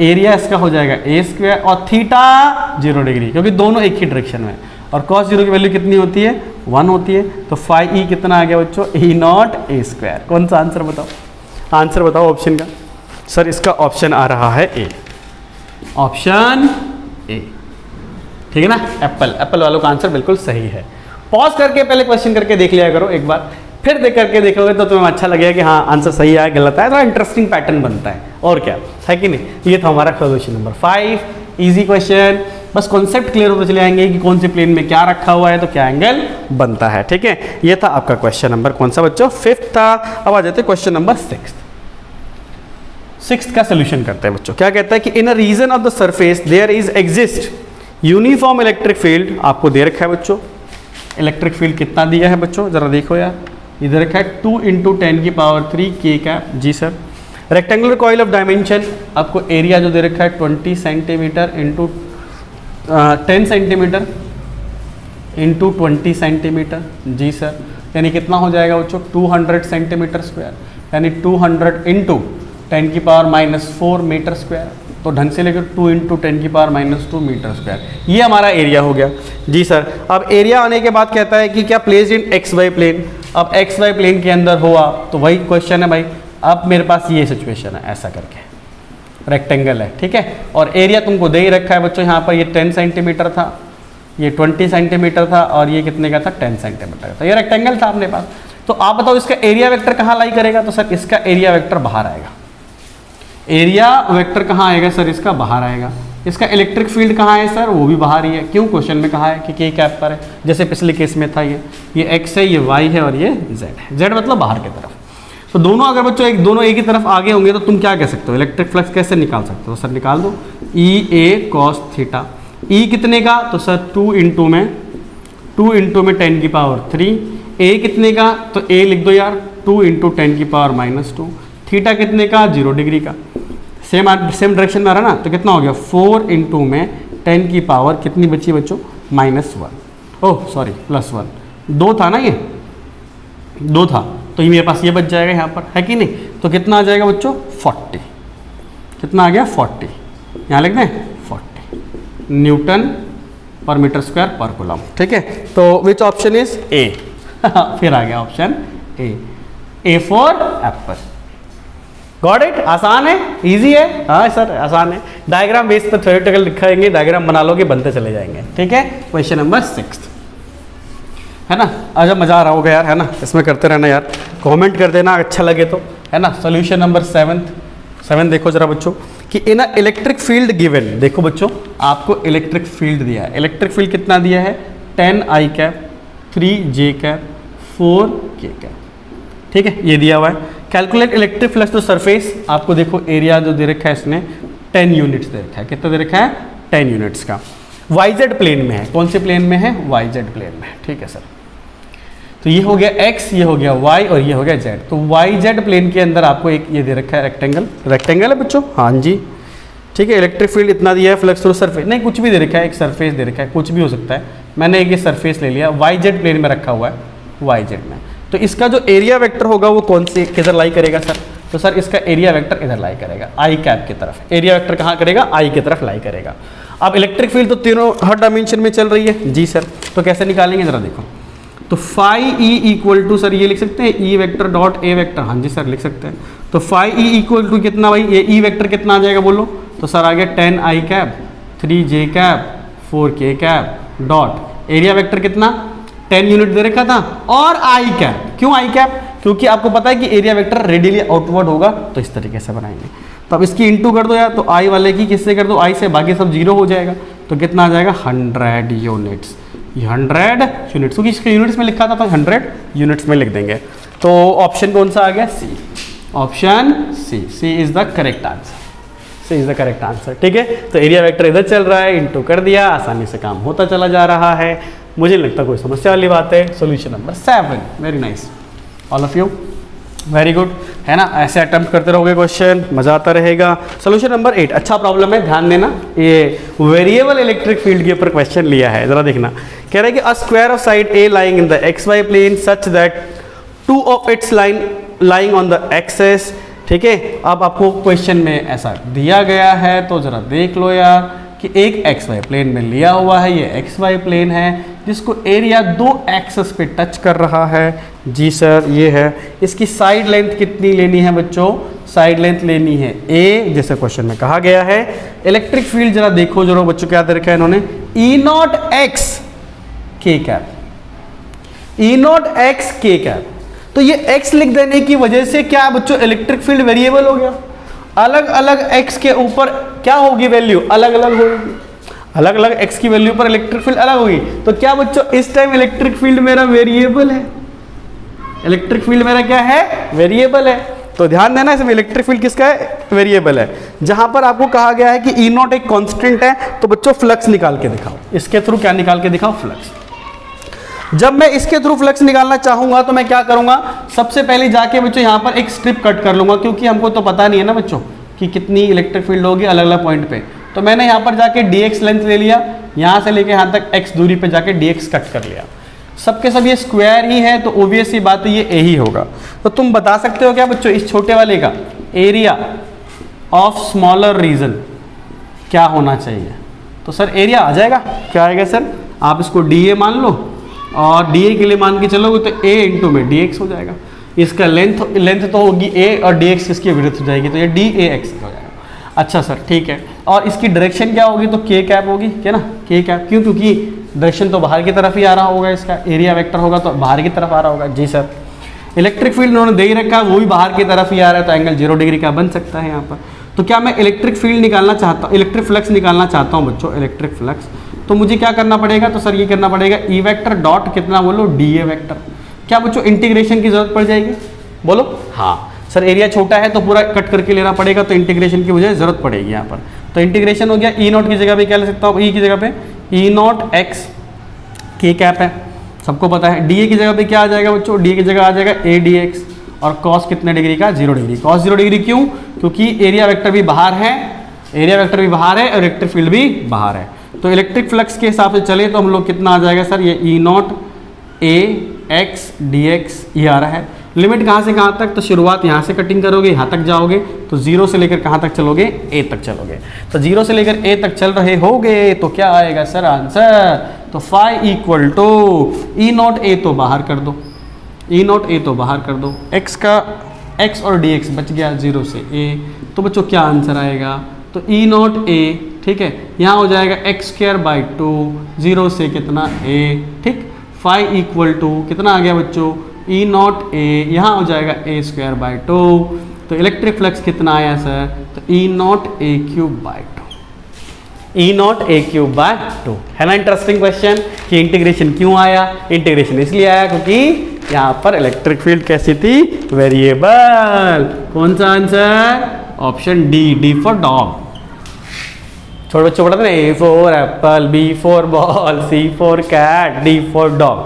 एरिया इसका हो जाएगा a स्क्वायर और थीटा 0 डिग्री, क्योंकि दोनों एक ही डायरेक्शन में, और cos 0 की वैल्यू कितनी होती है, 1 होती है, तो 5E कितना आ गया बच्चों, E नॉट a स्क्वायर। कौन सा आंसर बताओ, आंसर बताओ ऑप्शन का, सर इसका ऑप्शन आ रहा है ए, ऑप्शन ए, ठीक है ना, एप्पल वालों का आंसर बिल्कुल सही है। पॉज करके पहले क्वेश्चन करके देख लिया करो एक बार, फिर देख करके देखोगे तो तुम्हें अच्छा लगेगा कि हाँ आंसर सही है गलत है, थोड़ा इंटरेस्टिंग पैटर्न बनता है, और क्या है कि नहीं। ये था हमारा क्वेश्चन नंबर 5, इजी क्वेश्चन, बस कॉन्सेप्ट क्लियर होते चले आएंगे कि कौन से प्लेन में क्या रखा हुआ है तो क्या एंगल बनता है, ठीक है। ये था आपका क्वेश्चन नंबर कौन सा बच्चों, 5th था। अब आ जाते हैं क्वेश्चन नंबर 6th का सोल्यूशन करते हैं बच्चों। क्या कहता है कि in a region of the surface there is exist uniform electric field, आपको दे रखा है बच्चों, इलेक्ट्रिक फील्ड कितना दिया है बच्चों, जरा देखो यार, इधर रखा है 2 × 10⁻³ k कैप, जी sir. Rectangular coil of dimension, आपको एरिया जो दे रखा है 20 centimetre into 10 centimetre into 20 centimetre, जी सर, यानी कितना हो जाएगा बच्चों 200 सेंटीमीटर स्क्वायर, यानी 200 इंटू 10⁻⁻4 मीटर स्क्वायर, तो ढंग से लेकर 2 × 10⁻⁻2 मीटर स्क्वायर, ये हमारा एरिया हो गया, जी सर। अब एरिया आने के बाद कहता है कि क्या placed in X Y plane, अब एक्स वाई प्लेन के अंदर हुआ तो वही क्वेश्चन है भाई, अब मेरे पास ये सिचुएशन है, ऐसा करके रेक्टेंगल है, ठीक है, और एरिया तुमको दे ही रखा है बच्चों, यहाँ पर ये 10 सेंटीमीटर था, ये 20 सेंटीमीटर था, और ये कितने का था 10 सेंटीमीटर का, तो ये रेक्टेंगल था अपने पास। तो आप बताओ इसका एरिया वेक्टर कहाँ लाई करेगा, तो सर इसका एरिया वेक्टर बाहर आएगा, एरिया वेक्टर कहाँ आएगा सर, इसका बाहर आएगा। इसका इलेक्ट्रिक फील्ड कहाँ है सर, वो भी बाहर ही है, क्यों, क्वेश्चन में कहा है कि k कैप पर है, जैसे पिछले केस में था, ये x है, ये y है और ये z है, z मतलब बाहर की तरफ। तो दोनों अगर बच्चों दोनों एक ही तरफ आगे होंगे तो तुम क्या कह सकते हो, इलेक्ट्रिक फ्लक्स कैसे निकाल सकते हो, सर निकाल दो, E cos थीटा, E कितने का, तो सर 2 × में 10⁻3, A कितने का, तो A लिख दो यार 2 × 10⁻⁻2, थीटा कितने का 0 डिग्री का, सेम डायरेक्शन में आ रहा ना, तो कितना हो गया 4 × में 10 की पावर कितनी बची बच्चों -1, ओह सॉरी +1, 2 था ना, ये 2 था, तो ये मेरे पास ये बच जाएगा यहाँ पर, है कि नहीं, तो कितना आ जाएगा बच्चों 40, कितना आ गया 40, यहाँ लिख दें 40 न्यूटन पर मीटर स्क्वायर पर कूलम, ठीक है। तो विच ऑप्शन इज ए, फिर आ गया option A for Apple. Got it, आसान है, इजी है, हाँ सर आसान है, डायग्राम बेस पर थ्योरेटिकल लिखाएंगे, डायग्राम बना लोगे बनते चले जाएंगे, ठीक है। क्वेश्चन नंबर 6 है ना, आज मजा आ रहा होगा यार, है ना, इसमें करते रहना यार, कमेंट कर देना अच्छा लगे तो, है ना। सोल्यूशन नंबर 7 देखो जरा बच्चों कि in a electric field given, देखो बच्चों आपको इलेक्ट्रिक फील्ड दिया है, इलेक्ट्रिक फील्ड कितना दिया है 10I cap 3J cap 4K cap, ठीक है, ये दिया हुआ है। Calculate electric flux to surface, आपको देखो एरिया जो दे रखा है इसने 10 यूनिट्स दे रखा है, कितना दे रखा है 10 यूनिट्स का, YZ प्लेन में है, कौन से प्लेन में है YZ प्लेन में है, ठीक है सर। तो ये हो गया x, ये हो गया y और ये हो गया z, तो YZ प्लेन के अंदर आपको एक ये दे रखा है रेक्टेंगल है बच्चों, हाँ जी, ठीक है। इलेक्ट्रिक फील्ड इतना दिया है, फ्लक्स थ्रू सरफेस नहीं, कुछ भी दे रखा है, एक सरफेस दे रखा है, कुछ भी हो सकता है, मैंने एक ये सरफेस ले लिया, YZ प्लेन में रखा हुआ है, YZ में, तो इसका जो एरिया वेक्टर होगा वो कौन से किधर लाई करेगा सर, तो सर इसका एरिया वेक्टर इधर लाई करेगा, I कैप की तरफ, एरिया वेक्टर कहाँ करेगा I की तरफ लाई करेगा। अब इलेक्ट्रिक फील्ड तो तीनों हर डायमेंशन में चल रही है, जी सर, तो कैसे निकालेंगे जरा देखो, तो phi E equal to sir ये लिख सकते हैं E vector dot A vector, हाँ जी सर लिख सकते हैं, तो phi E इक्वल टू कितना भाई, ये E वेक्टर कितना आ जाएगा बोलो, तो सर आ गया 10I cap 3J cap 4K cap dot area vector कितना 10 यूनिट दे रखा था, और आई कैप। क्यों आई कैप? क्योंकि आपको पता है कि एरिया वेक्टर रेडियली आउटवर्ड होगा, तो इस तरीके से बनाएंगे। तो अब इसकी इंटू कर दो यार, तो आई वाले की किससे कर दो? आई से, बाकी सब जीरो हो जाएगा, तो कितना आ जाएगा? 100 यूनिट्स। ये 100 यूनिट्स, क्योंकि इसके यूनिट्स में लिखा था तो 100 यूनिट्स में लिख देंगे। तो ऑप्शन कौन सा आ गया? C. Option C, C is the correct answer, C is the correct answer. ठीक है, तो एरिया वेक्टर इधर चल रहा है, इंटू कर दिया, आसानी से काम होता चला जा रहा है। मुझे नहीं लगता कोई समस्या वाली बात है। Solution number 7, very nice all of you, very good, है ना। ऐसे अटेम्प्ट करते रहोगे क्वेश्चन, मजा आता रहेगा। सोल्यूशन नंबर 8, अच्छा प्रॉब्लम है, ध्यान देना। ये वेरिएबल इलेक्ट्रिक फील्ड के ऊपर क्वेश्चन लिया है, जरा देखना। कह रहा है कि a square of side A lying in the X Y plane such that 2 of its lying on the axes. ठीक है, अब आपको क्वेश्चन में ऐसा दिया गया है, तो जरा देख लो यार कि एक एक्स वाई प्लेन में लिया हुआ है, ये एक्स वाई प्लेन है जिसको एरिया 2 एक्सेस पे टच कर रहा है। जी सर, ये है। इसकी साइड लेंथ कितनी लेनी है बच्चों? साइड लेंथ लेनी है ए, जैसे क्वेश्चन में कहा गया है। इलेक्ट्रिक फील्ड जरा देखो जरा बच्चों, क्या दे रखा है इन्होंने? ई नॉट एक्स के कैप, ई नॉट एक्स के कैप। तो ये x लिख देने की वजह से क्या बच्चों? इलेक्ट्रिक फील्ड वेरिएबल हो गया। अलग अलग x के ऊपर क्या होगी वैल्यू? अलग अलग होगी। अलग अलग x की वैल्यू पर इलेक्ट्रिक फील्ड अलग होगी। तो क्या बच्चों इस टाइम इलेक्ट्रिक फील्ड मेरा वेरिएबल है? इलेक्ट्रिक फील्ड मेरा क्या है? वेरिएबल है। तो ध्यान देना, इसमें इलेक्ट्रिक फील्ड किसका है? वेरिएबल है। जहां पर आपको कहा गया है कि ई नॉट एक कांस्टेंट है, तो बच्चों फ्लक्स निकाल के दिखाओ। इसके थ्रू क्या निकाल के दिखाओ? फ्लक्स। जब मैं इसके थ्रू फ्लक्स निकालना चाहूंगा तो मैं क्या करूंगा? सबसे पहले जाके बच्चों यहां पर एक स्ट्रिप कट कर लूंगा, क्योंकि हमको तो पता नहीं है ना बच्चों कि कितनी इलेक्ट्रिक फील्ड होगी अलग अलग पॉइंट पे। तो मैंने यहां पर जाके dx लेंथ ले लिया, यहां से लेके यहां तक x दूरी पे जाके dx कट कर लिया। सबके सब ये स्क्वायर ही है, तो ऑब्वियस सी बात है ये a ही होगा। तो तुम बता सकते हो क्या बच्चों इस छोटे वाले का एरिया ऑफ स्मॉलर रीजन क्या होना चाहिए? तो सर एरिया आ जाएगा, क्या आएगा सर? आप इसको dA मान लो, और dA के लिए मान के चलोगे तो a इंटू में dx हो जाएगा। इसका लेंथ तो होगी a, और dx इसकी विड्थ हो जाएगी, तो ये dAx हो जाएगा। अच्छा सर, ठीक है। और इसकी डायरेक्शन क्या होगी? तो k कैप होगी, क्या ना? k cap. क्यों? क्योंकि डायरेक्शन तो बाहर की तरफ ही आ रहा होगा, इसका एरिया वेक्टर होगा तो बाहर की तरफ आ रहा होगा। जी सर। इलेक्ट्रिक फील्ड उन्होंने दे ही रखा है, वो भी बाहर की तरफ ही आ रहा है, तो एंगल 0 डिग्री का बन सकता है यहाँ पर। तो क्या मैं इलेक्ट्रिक फील्ड निकालना चाहता हूँ, इलेक्ट्रिक फ्लक्स निकालना चाहता हूँ बच्चों, इलेक्ट्रिक फ्लक्स, तो मुझे क्या करना पड़ेगा? तो सर ये करना पड़ेगा ई वेक्टर डॉट कितना बोलो? dA vector. क्या बच्चों इंटीग्रेशन की जरूरत पड़ जाएगी? बोलो हाँ। सर एरिया छोटा है तो पूरा कट करके लेना पड़ेगा, तो इंटीग्रेशन की मुझे जरूरत पड़ेगी यहाँ पर। तो इंटीग्रेशन हो गया, ई नॉट की जगह पे क्या ले सकता हूँ? ई की जगह पे ई नॉट एक्स के कैप है, सबको पता है। dA की जगह पे क्या आ जाएगा बच्चों? dA की जगह आ जाएगा a dx, और कॉस कितने डिग्री का? 0 डिग्री। कॉस 0 डिग्री क्यों? क्योंकि एरिया वेक्टर भी बाहर है, एरिया वेक्टर भी बाहर है, और इलेक्ट्रिक फील्ड भी बाहर है। तो इलेक्ट्रिक फ्लक्स के हिसाब से चले तो हम लोग कितना आ जाएगा सर? ये ई नॉट a x dx ये आ रहा है। लिमिट कहाँ से कहाँ तक? तो शुरुआत यहाँ से कटिंग करोगे, यहाँ तक जाओगे, तो 0 से लेकर कहाँ तक चलोगे? a तक चलोगे। तो 0 से लेकर a तक चल रहे होगे तो क्या आएगा सर आंसर? तो phi equal to E naught a तो बाहर कर दो, ई नॉट a तो बाहर कर दो, x का x और dx बच गया 0 से a। तो बच्चों क्या आंसर आएगा? तो ई नॉट a, ठीक है, यहाँ हो जाएगा x²/2, 0 से कितना a, ठीक। फाई इक्वल टू कितना आ गया बच्चों? ई नॉट a, यहाँ हो जाएगा a²/2। तो इलेक्ट्रिक फ्लक्स कितना आया सर? तो ई not a³/2, E not a³/2। है ना इंटरेस्टिंग क्वेश्चन कि इंटीग्रेशन क्यों आया? इंटीग्रेशन इसलिए आया क्योंकि यहाँ पर इलेक्ट्रिक फील्ड कैसी थी? वेरिएबल। कौन सा answer? Option D for dog. छोटे बच्चों पढ़ाते ना, A for apple, B for ball, C for cat, D for dog.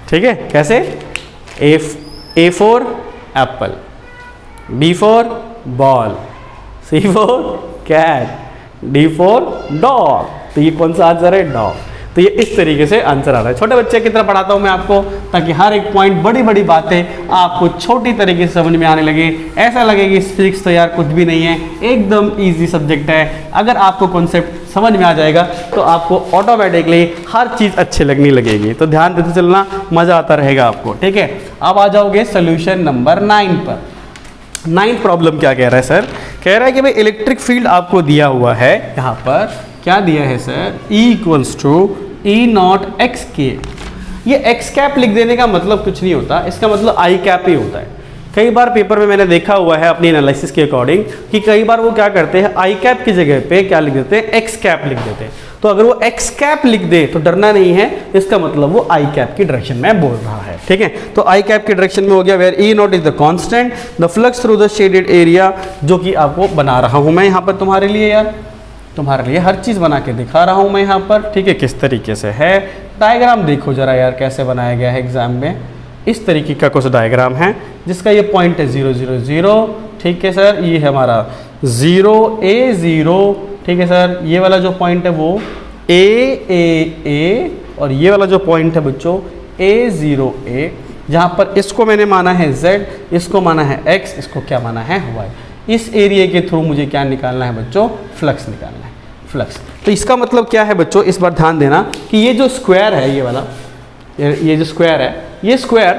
ठीक है, कैसे? A for apple, B for ball, C for cat, D for dog. तो ये कौन सा आंसर है? डॉग। तो ये इस तरीके से आंसर आ रहा है। छोटे बच्चे की तरह पढ़ाता हूँ मैं आपको, ताकि हर एक पॉइंट, बड़ी बड़ी बातें आपको छोटी तरीके से समझ में आने लगे। ऐसा लगे कि फिजिक्स तो यार कुछ भी नहीं है, एकदम इजी सब्जेक्ट है। अगर आपको कॉन्सेप्ट समझ में आ जाएगा तो आपको ऑटोमेटिकली हर चीज़ अच्छी लगने लगेगी। तो ध्यान देते चलना, मज़ा आता रहेगा आपको। ठीक है, अब आ जाओगे सोल्यूशन नंबर 9 पर। 9th प्रॉब्लम क्या कह रहा है सर? कह रहा है कि भाई इलेक्ट्रिक फील्ड आपको दिया हुआ है, यहाँ पर क्या दिया है sir? E = E0 x k। ये एक्स कैप लिख देने का मतलब कुछ नहीं होता, इसका मतलब आई कैप ही होता है। कई बार पेपर में मैंने देखा हुआ है अपनी एनालिसिस के अकॉर्डिंग कि कई बार वो क्या करते हैं, आई कैप की जगह पे क्या लिख देते हैं, एक्स कैप लिख देते हैं। तो अगर वो एक्स कैप लिख दे तो डरना नहीं है, इसका मतलब वो आई कैप की डायरेक्शन में बोल रहा है, ठीक है। तो आई कैप की डायरेक्शन में हो गया where E naught is the constant the flux through the shaded area, जो कि आपको बना रहा हूं मैं यहाँ पर तुम्हारे लिए यार, तुम्हारे लिए हर चीज़ बना के दिखा रहा हूँ मैं यहाँ पर, ठीक है। किस तरीके से है डायग्राम देखो जरा यार कैसे बनाया गया है एग्जाम में। इस तरीके का कुछ डायग्राम है जिसका ये पॉइंट है 0 0 0, ठीक है सर। ये है हमारा 0 A 0, ठीक है सर। ये वाला जो पॉइंट है वो A A A, और ये वाला जो पॉइंट है बच्चों A 0 A, जहाँ पर इसको मैंने माना है Z, इसको माना है X, इसको क्या माना है Y। इस एरिया के थ्रू मुझे क्या निकालना है बच्चों, फ्लक्स निकालना है, फ्लक्स। तो इसका मतलब क्या है बच्चों, इस बार ध्यान देना कि ये जो स्क्वायर है, ये वाला ये जो स्क्वायर है, ये स्क्वायर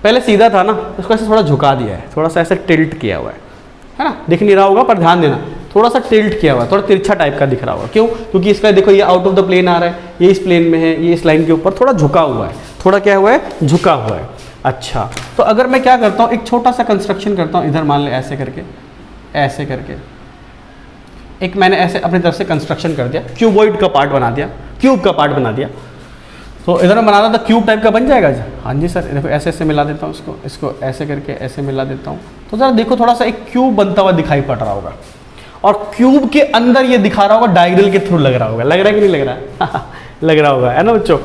पहले सीधा था ना, इसको ऐसे थोड़ा झुका दिया है, थोड़ा सा ऐसे टिल्ट किया हुआ है ना, दिख नहीं रहा होगा पर ध्यान देना, थोड़ा सा टिल्ट किया हुआ है, थोड़ा तिरछा टाइप का दिख रहा होगा। क्यों? क्योंकि इसका देखो ये आउट ऑफ द प्लेन आ रहा है, ये इस प्लेन में है, ये इस लाइन के ऊपर थोड़ा झुका हुआ है, थोड़ा क्या हुआ है, झुका हुआ है। अच्छा, तो अगर मैं क्या करता हूँ, एक छोटा सा कंस्ट्रक्शन करता हूँ, इधर मान ले ऐसे करके, ऐसे करके एक मैंने ऐसे अपनी तरफ से कंस्ट्रक्शन कर दिया, क्यूबॉइड का पार्ट बना दिया, क्यूब का पार्ट बना दिया। तो इधर मैं बना रहा था क्यूब टाइप का बन जाएगा। हाँ जी सर, देखो ऐसे ऐसे मिला देता हूँ इसको, इसको ऐसे करके ऐसे मिला देता हूँ, तो ज़रा देखो थोड़ा सा एक क्यूब बनता हुआ दिखाई पड़ रहा होगा, और क्यूब के अंदर ये दिखा रहा होगा, डायगोनल के थ्रू लग रहा होगा, लग रहा है कि नहीं लग रहा है लग रहा होगा, है ना बच्चों।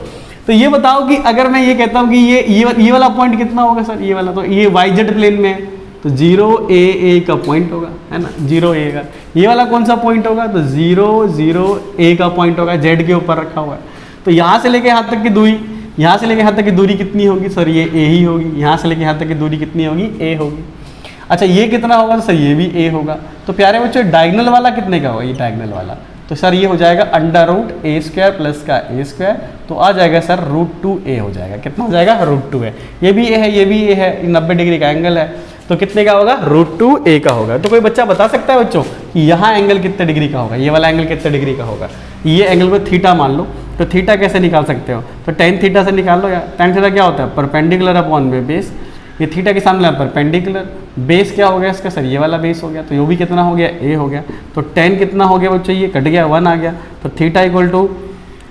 तो ये बताओ कि अगर मैं ये कहता हूँ कि ये वाला पॉइंट कितना होगा सर, ये वाला, तो ये YZ प्लेन में है, तो 0 A A का पॉइंट होगा, है ना, 0 A का। ये वाला कौन सा पॉइंट होगा, तो 0 0 A का पॉइंट होगा, Z के ऊपर रखा हुआ है। तो यहाँ से लेके यहाँ तक की दूरी, यहाँ से लेके यहाँ तक की दूरी कितनी होगी सर, ये A ही होगी। यहाँ से लेके यहाँ तक की दूरी कितनी होगी, A होगी। अच्छा, ये कितना होगा सर, ये भी A होगा। तो प्यारे बच्चों, डायगोनल वाला कितने का होगा, ये डायगोनल वाला, तो सर ये हो जाएगा √A² प्लस का A², तो आ जाएगा सर √2A हो जाएगा। कितना हो जाएगा, √2A। ये भी A है, ये भी A है, 90 डिग्री का एंगल है, तो कितने का होगा, √2A का होगा। तो कोई बच्चा बता सकता है बच्चों कि यहाँ एंगल कितने डिग्री का होगा, ये वाला एंगल कितने डिग्री का होगा। ये एंगल को थीटा मान लो, तो थीटा कैसे निकाल सकते हो, तो tan थीटा से निकाल लो यार। tan थीटा क्या होता है, परपेंडिकुलर अपॉन बेस। ये थीटा के सामने परपेंडिकुलर, बेस क्या हो गया इसका सर, ये वाला बेस हो गया, तो ये भी कितना हो गया, A हो गया। तो tan कितना हो गया बच्चों, ये कट गया, 1 आ गया, तो थीटा इक्वल टू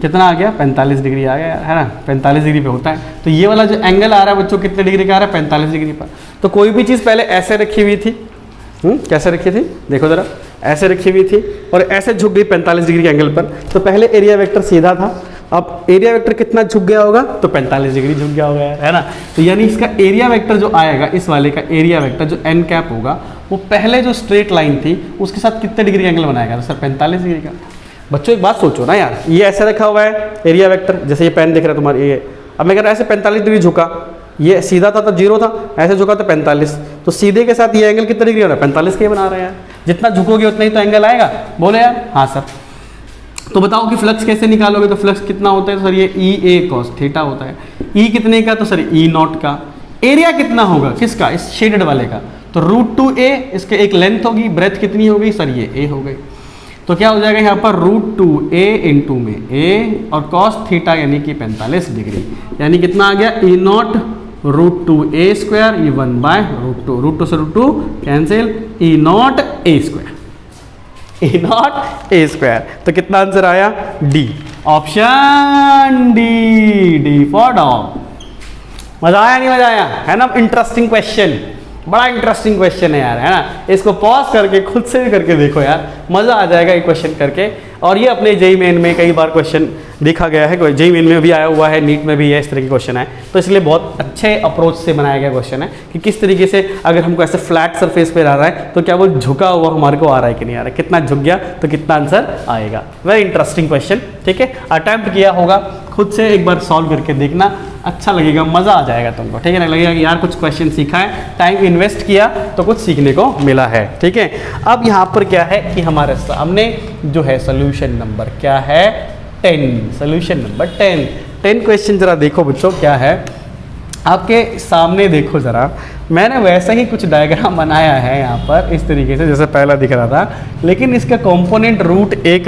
कितना आ गया, 45 डिग्री आ गया, है ना, 45 डिग्री पे होता है। तो ये वाला जो एंगल आ रहा है बच्चों कितने डिग्री का आ रहा है, 45 डिग्री पर। तो कोई भी चीज़ पहले ऐसे रखी हुई थी, कैसे रखी थी, देखो ज़रा, ऐसे रखी हुई थी और ऐसे झुक गई 45 डिग्री के एंगल पर, तो पहले एरिया वेक्टर सीधा था, अब एरिया वेक्टर कितना झुक गया होगा, तो 45 डिग्री झुक गया होगा, है ना। तो यानी इसका एरिया वेक्टर जो आएगा, इस वाले का एरिया वेक्टर जो n कैप होगा, वो पहले जो स्ट्रेट लाइन थी उसके साथ कितने डिग्री एंगल बनाएगा, तो सर 45 डिग्री का। बच्चों एक बात सोचो ना यार, ये ऐसे रखा हुआ है एरिया वेक्टर, जैसे ये पेन दिख रहा है तुम्हारे, ये अब मैं कह रहा ऐसे 45 डिग्री झुका, ये सीधा था तो 0 था, ऐसे झुका तो 45, तो सीधे के साथ ये एंगल कितने डिग्री हो रहा है, 45 के बना रहे हैं। जितना झुकोगे उतना ही तो एंगल आएगा, बोले यार, हाँ सर। तो बताओ कि फ्लक्स कैसे निकालोगे, तो फ्लक्स कितना होता है, तो सर ये EA cos थीटा होता है। E कितने का, तो सर E0 का। एरिया कितना होगा किसका, इस शेडेड वाले का, तो √2A, इसके एक लेंथ होगी, ब्रेथ कितनी होगी सर, ये A हो गई। तो क्या हो जाएगा यहाँ पर √2A इंटू में A और cos थीटा यानी कि 45 डिग्री, यानी कितना आ गया, E0 √2A², ये 1/√2, √2 से √2 cancel, E0 A², E0 A²। तो कितना आंसर आया, D, option D for dog. मजा आया नहीं मजा आया, है ना। इंटरेस्टिंग क्वेश्चन, बड़ा इंटरेस्टिंग क्वेश्चन है यार, है ना। इसको पॉज करके खुद से भी करके देखो यार, मज़ा आ जाएगा ये क्वेश्चन करके। और ये अपने जेईई मेन में कई बार क्वेश्चन देखा गया है, जेईई मेन में भी आया हुआ है, नीट में भी है, इस तरह के क्वेश्चन है। तो इसलिए बहुत अच्छे अप्रोच से बनाया गया क्वेश्चन है कि किस तरीके से अगर हमको ऐसे फ्लैट सरफेस पे आ रहा है तो क्या वो झुका हुआ हमारे को आ रहा है कि नहीं आ रहा है, कितना झुक गया तो कितना आंसर आएगा। वेरी इंटरेस्टिंग क्वेश्चन, ठीक है। अटेम्प्ट किया होगा, खुद से एक बार सॉल्व करके देखना, अच्छा लगेगा, मज़ा आ जाएगा तुमको, ठीक है ना। लगेगा कि यार कुछ क्वेश्चन सीखा है, टाइम इन्वेस्ट किया तो कुछ सीखने को मिला है, ठीक है। अब यहाँ पर क्या है कि हमारे सामने जो है सोल्यूशन नंबर क्या है, 10, सोल्यूशन नंबर 10 क्वेश्चन जरा देखो बच्चों क्या है आपके सामने, देखो ज़रा। मैंने वैसे ही कुछ डायग्राम बनाया है यहाँ पर इस तरीके से जैसे पहला दिख रहा था, लेकिन इसका कंपोनेंट √3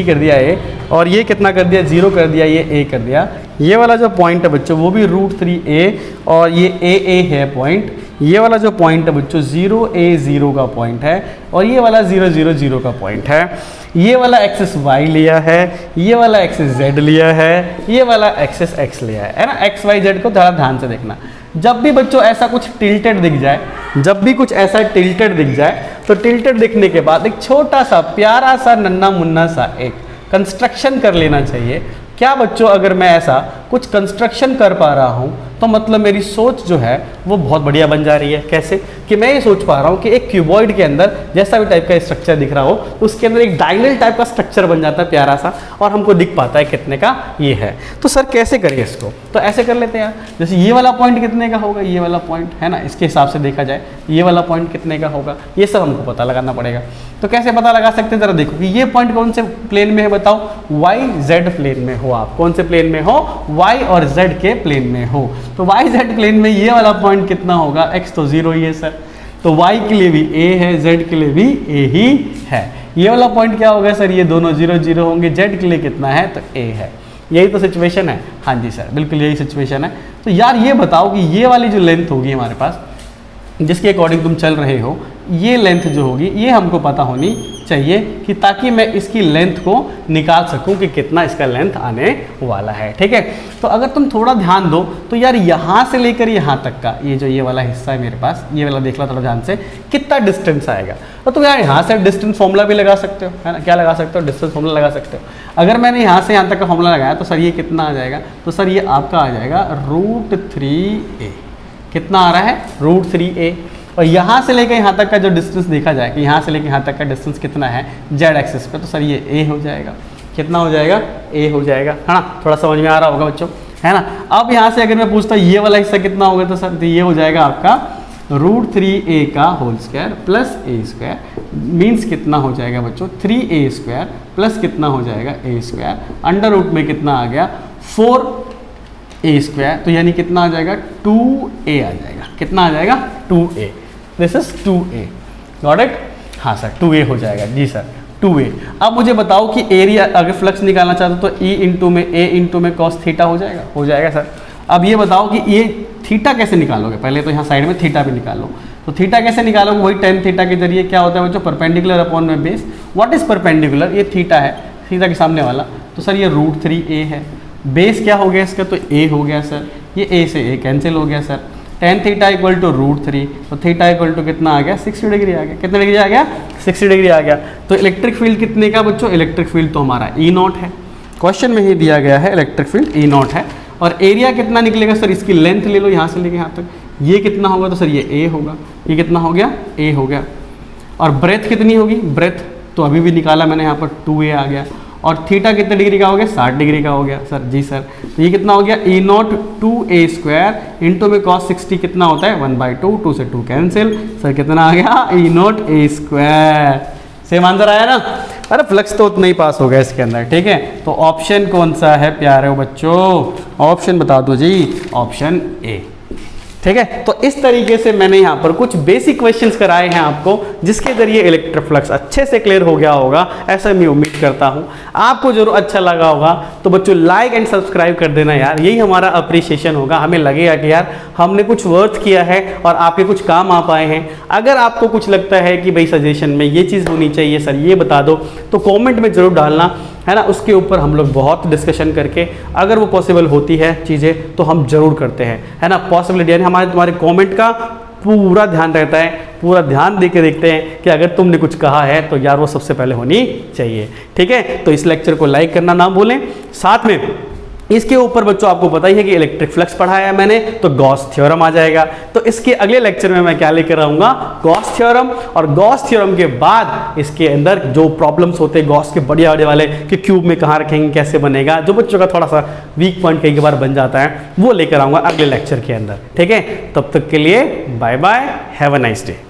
कर दिया है, और ये कितना कर दिया, 0 कर दिया, ये A कर दिया। ये वाला जो पॉइंट है बच्चों वो भी √3a और ये a है पॉइंट। ये वाला जो पॉइंट है बच्चों 0a0 का पॉइंट है और ये वाला 000 का पॉइंट है। ये वाला एक्सिस y लिया है, ये वाला एक्सिस z लिया है, ये वाला एक्सिस x लिया है ना। x y z को थोड़ा ध्यान से देखना। जब भी बच्चों ऐसा कुछ टिल्टेड दिख जाए, जब भी कुछ ऐसा टिल्टेड दिख जाए तो टिल्टेड दिखने के बाद एक छोटा सा प्यारा सा नन्ना मुन्ना सा एक कंस्ट्रक्शन कर लेना चाहिए। क्या बच्चों अगर मैं ऐसा कुछ कंस्ट्रक्शन कर पा रहा हूँ तो मतलब मेरी सोच जो है वो बहुत बढ़िया बन जा रही है। कैसे कि मैं ये सोच पा रहा हूँ कि एक क्यूबॉइड के अंदर जैसा भी टाइप का स्ट्रक्चर दिख रहा हो उसके अंदर एक डायगोनल टाइप का स्ट्रक्चर बन जाता है प्यारा सा और हमको दिख पाता है कितने का ये है। तो सर कैसे करें इसको? तो ऐसे कर लेते हैं यार, जैसे ये वाला पॉइंट कितने का होगा, ये वाला पॉइंट है ना, इसके हिसाब से देखा जाए ये वाला पॉइंट कितने का होगा, ये सब हमको पता लगाना पड़ेगा। तो कैसे पता लगा सकते हैं? जरा देखो कि ये पॉइंट कौन से प्लेन में है बताओ, YZ प्लेन में हो आप। कौन से प्लेन में हो? Y और Z के प्लेन में हो। तो YZ प्लेन में ये वाला पॉइंट कितना होगा? X तो 0 ही है सर, तो Y के लिए भी A है, Z के लिए भी A ही है। ये वाला पॉइंट क्या होगा सर? ये दोनों 0 0 होंगे। Z के लिए कितना है? तो A है। यही तो सिचुएशन है। हाँ जी सर, बिल्कुल यही सिचुएशन है। तो यार ये बताओ कि ये वाली जो लेंथ होगी हमारे पास जिसके अकॉर्डिंग तुम चल रहे हो, ये लेंथ जो होगी ये हमको पता होनी चाहिए कि ताकि मैं इसकी लेंथ को निकाल सकूं कि कितना इसका लेंथ आने वाला है। ठीक है, तो अगर तुम थोड़ा ध्यान दो तो यार यहाँ से लेकर यहाँ तक का ये जो ये वाला हिस्सा है मेरे पास, ये वाला देख लो थोड़ा ध्यान से, कितना डिस्टेंस आएगा। तो तुम यार यहाँ से डिस्टेंस फॉर्मूला भी लगा सकते हो, है ना। क्या लगा सकते हो? डिस्टेंस फॉर्मूला लगा सकते हो। अगर मैंने यहाँ से यहाँ तक का फॉर्मूला लगाया तो सर ये कितना आ जाएगा? तो सर ये आपका आ जाएगा √3a। कितना आ रहा है? √3a। और यहाँ से लेकर यहाँ तक का जो डिस्टेंस देखा जाए कि यहाँ से लेकर यहाँ तक का डिस्टेंस कितना है Z एक्सिस पे, तो सर ये a हो जाएगा। कितना हो जाएगा? a हो जाएगा, है ना। थोड़ा समझ में आ रहा होगा बच्चों, है ना। अब यहाँ से अगर मैं पूछता हूँ ये वाला हिस्सा कितना होगा, तो सर ये हो जाएगा आपका √3a का होल स्क्वायर प्लस a स्क्वायर। मीन्स कितना हो जाएगा बच्चों? 3a स्क्वायर प्लस कितना हो जाएगा? a square. अंडर रूट में कितना आ गया? 4a square. तो यानी कितना आ जाएगा? 2a आ जाएगा। कितना आ जाएगा? 2a। This is 2a। Got it? हाँ सर 2a हो जाएगा। जी सर 2a। अब मुझे बताओ कि एरिया अगर फ्लक्स निकालना चाहते हो तो E इंटू में A इंटू में cos थीटा हो जाएगा। हो जाएगा सर। अब ये बताओ कि ये थीटा कैसे निकालोगे? पहले तो यहाँ साइड में थीटा भी निकालो। तो थीटा कैसे निकालोगे? वही tan थीटा के जरिए। क्या होता है बच्चों? परपेंडिकुलर अपॉन में बेस। What is perpendicular? ये थीटा है, थीटा के सामने वाला। तो सर ये √3a है। बेस क्या हो गया इसका? तो a हो गया सर। ये a से a कैंसिल हो गया sir. tan theta equal to √3, तो थीटा इक्वल टू कितना आ गया? 60 डिग्री आ गया। कितना डिग्री आ गया? 60 डिग्री आ गया। तो इलेक्ट्रिक फील्ड कितने का बच्चों? इलेक्ट्रिक फील्ड तो हमारा E0 है। क्वेश्चन में ही दिया गया है इलेक्ट्रिक फील्ड E0 है। और एरिया कितना निकलेगा सर? इसकी लेंथ ले लो यहाँ से लेके यहाँ तक। ये कितना होगा? तो सर ये a होगा। ये कितना हो गया? a हो गया। और ब्रेथ कितनी होगी? ब्रेथ तो अभी भी निकाला मैंने, यहाँ पर 2a आ गया। और थीटा कितने डिग्री का हो गया? 60 डिग्री का हो गया सर। जी सर। तो ये कितना हो गया? E0 2a स्क्वायर इंटू में cos 60 कितना होता है? 1/2। 2 से 2 कैंसिल। सर कितना आ गया? E0 a square. Same answer आया ना? अरे फ्लक्स तो उतना ही पास हो गया इसके अंदर। ठीक है, तो ऑप्शन कौन सा है प्यारे बच्चों? ऑप्शन बता दो जी। Option A. ठीक है, तो इस तरीके से मैंने यहाँ पर कुछ बेसिक क्वेश्चंस कराए हैं आपको, जिसके जरिए इलेक्ट्रिक फ्लक्स अच्छे से क्लियर हो गया होगा, ऐसा मैं उम्मीद करता हूँ। आपको जरूर अच्छा लगा होगा तो बच्चों लाइक एंड सब्सक्राइब कर देना यार, यही हमारा अप्रिसिएशन होगा। हमें लगेगा कि यार हमने कुछ वर्थ किया है और आपके कुछ काम आ पाए हैं। अगर आपको कुछ लगता है कि भाई सजेशन में ये चीज़ होनी चाहिए सर, ये बता दो, तो कॉमेंट में ज़रूर डालना, है ना। उसके ऊपर हम लोग बहुत डिस्कशन करके अगर वो पॉसिबल होती है चीज़ें तो हम जरूर करते हैं, है ना। पॉसिबिलिटी यानी हमारे तुम्हारे कमेंट का पूरा ध्यान रहता है, पूरा ध्यान दे के देखते हैं कि अगर तुमने कुछ कहा है तो यार वो सबसे पहले होनी चाहिए। ठीक है, तो इस लेक्चर को लाइक करना ना भूलें। साथ में इसके ऊपर बच्चों आपको पता ही है कि इलेक्ट्रिक फ्लक्स पढ़ाया है मैंने, तो गॉस थ्योरम आ जाएगा। तो इसके अगले लेक्चर में मैं क्या लेकर आऊँगा? Gauss theorem. और गॉस थ्योरम के बाद इसके अंदर जो प्रॉब्लम्स होते हैं गॉस के बढ़िया बड़े वाले कि क्यूब में कहाँ रखेंगे, कैसे बनेगा, जो बच्चों का थोड़ा सा वीक पॉइंट कई बार बन जाता है, वो लेकर आऊँगा अगले लेक्चर के अंदर। ठीक है, तब तक के लिए bye bye, have a nice day.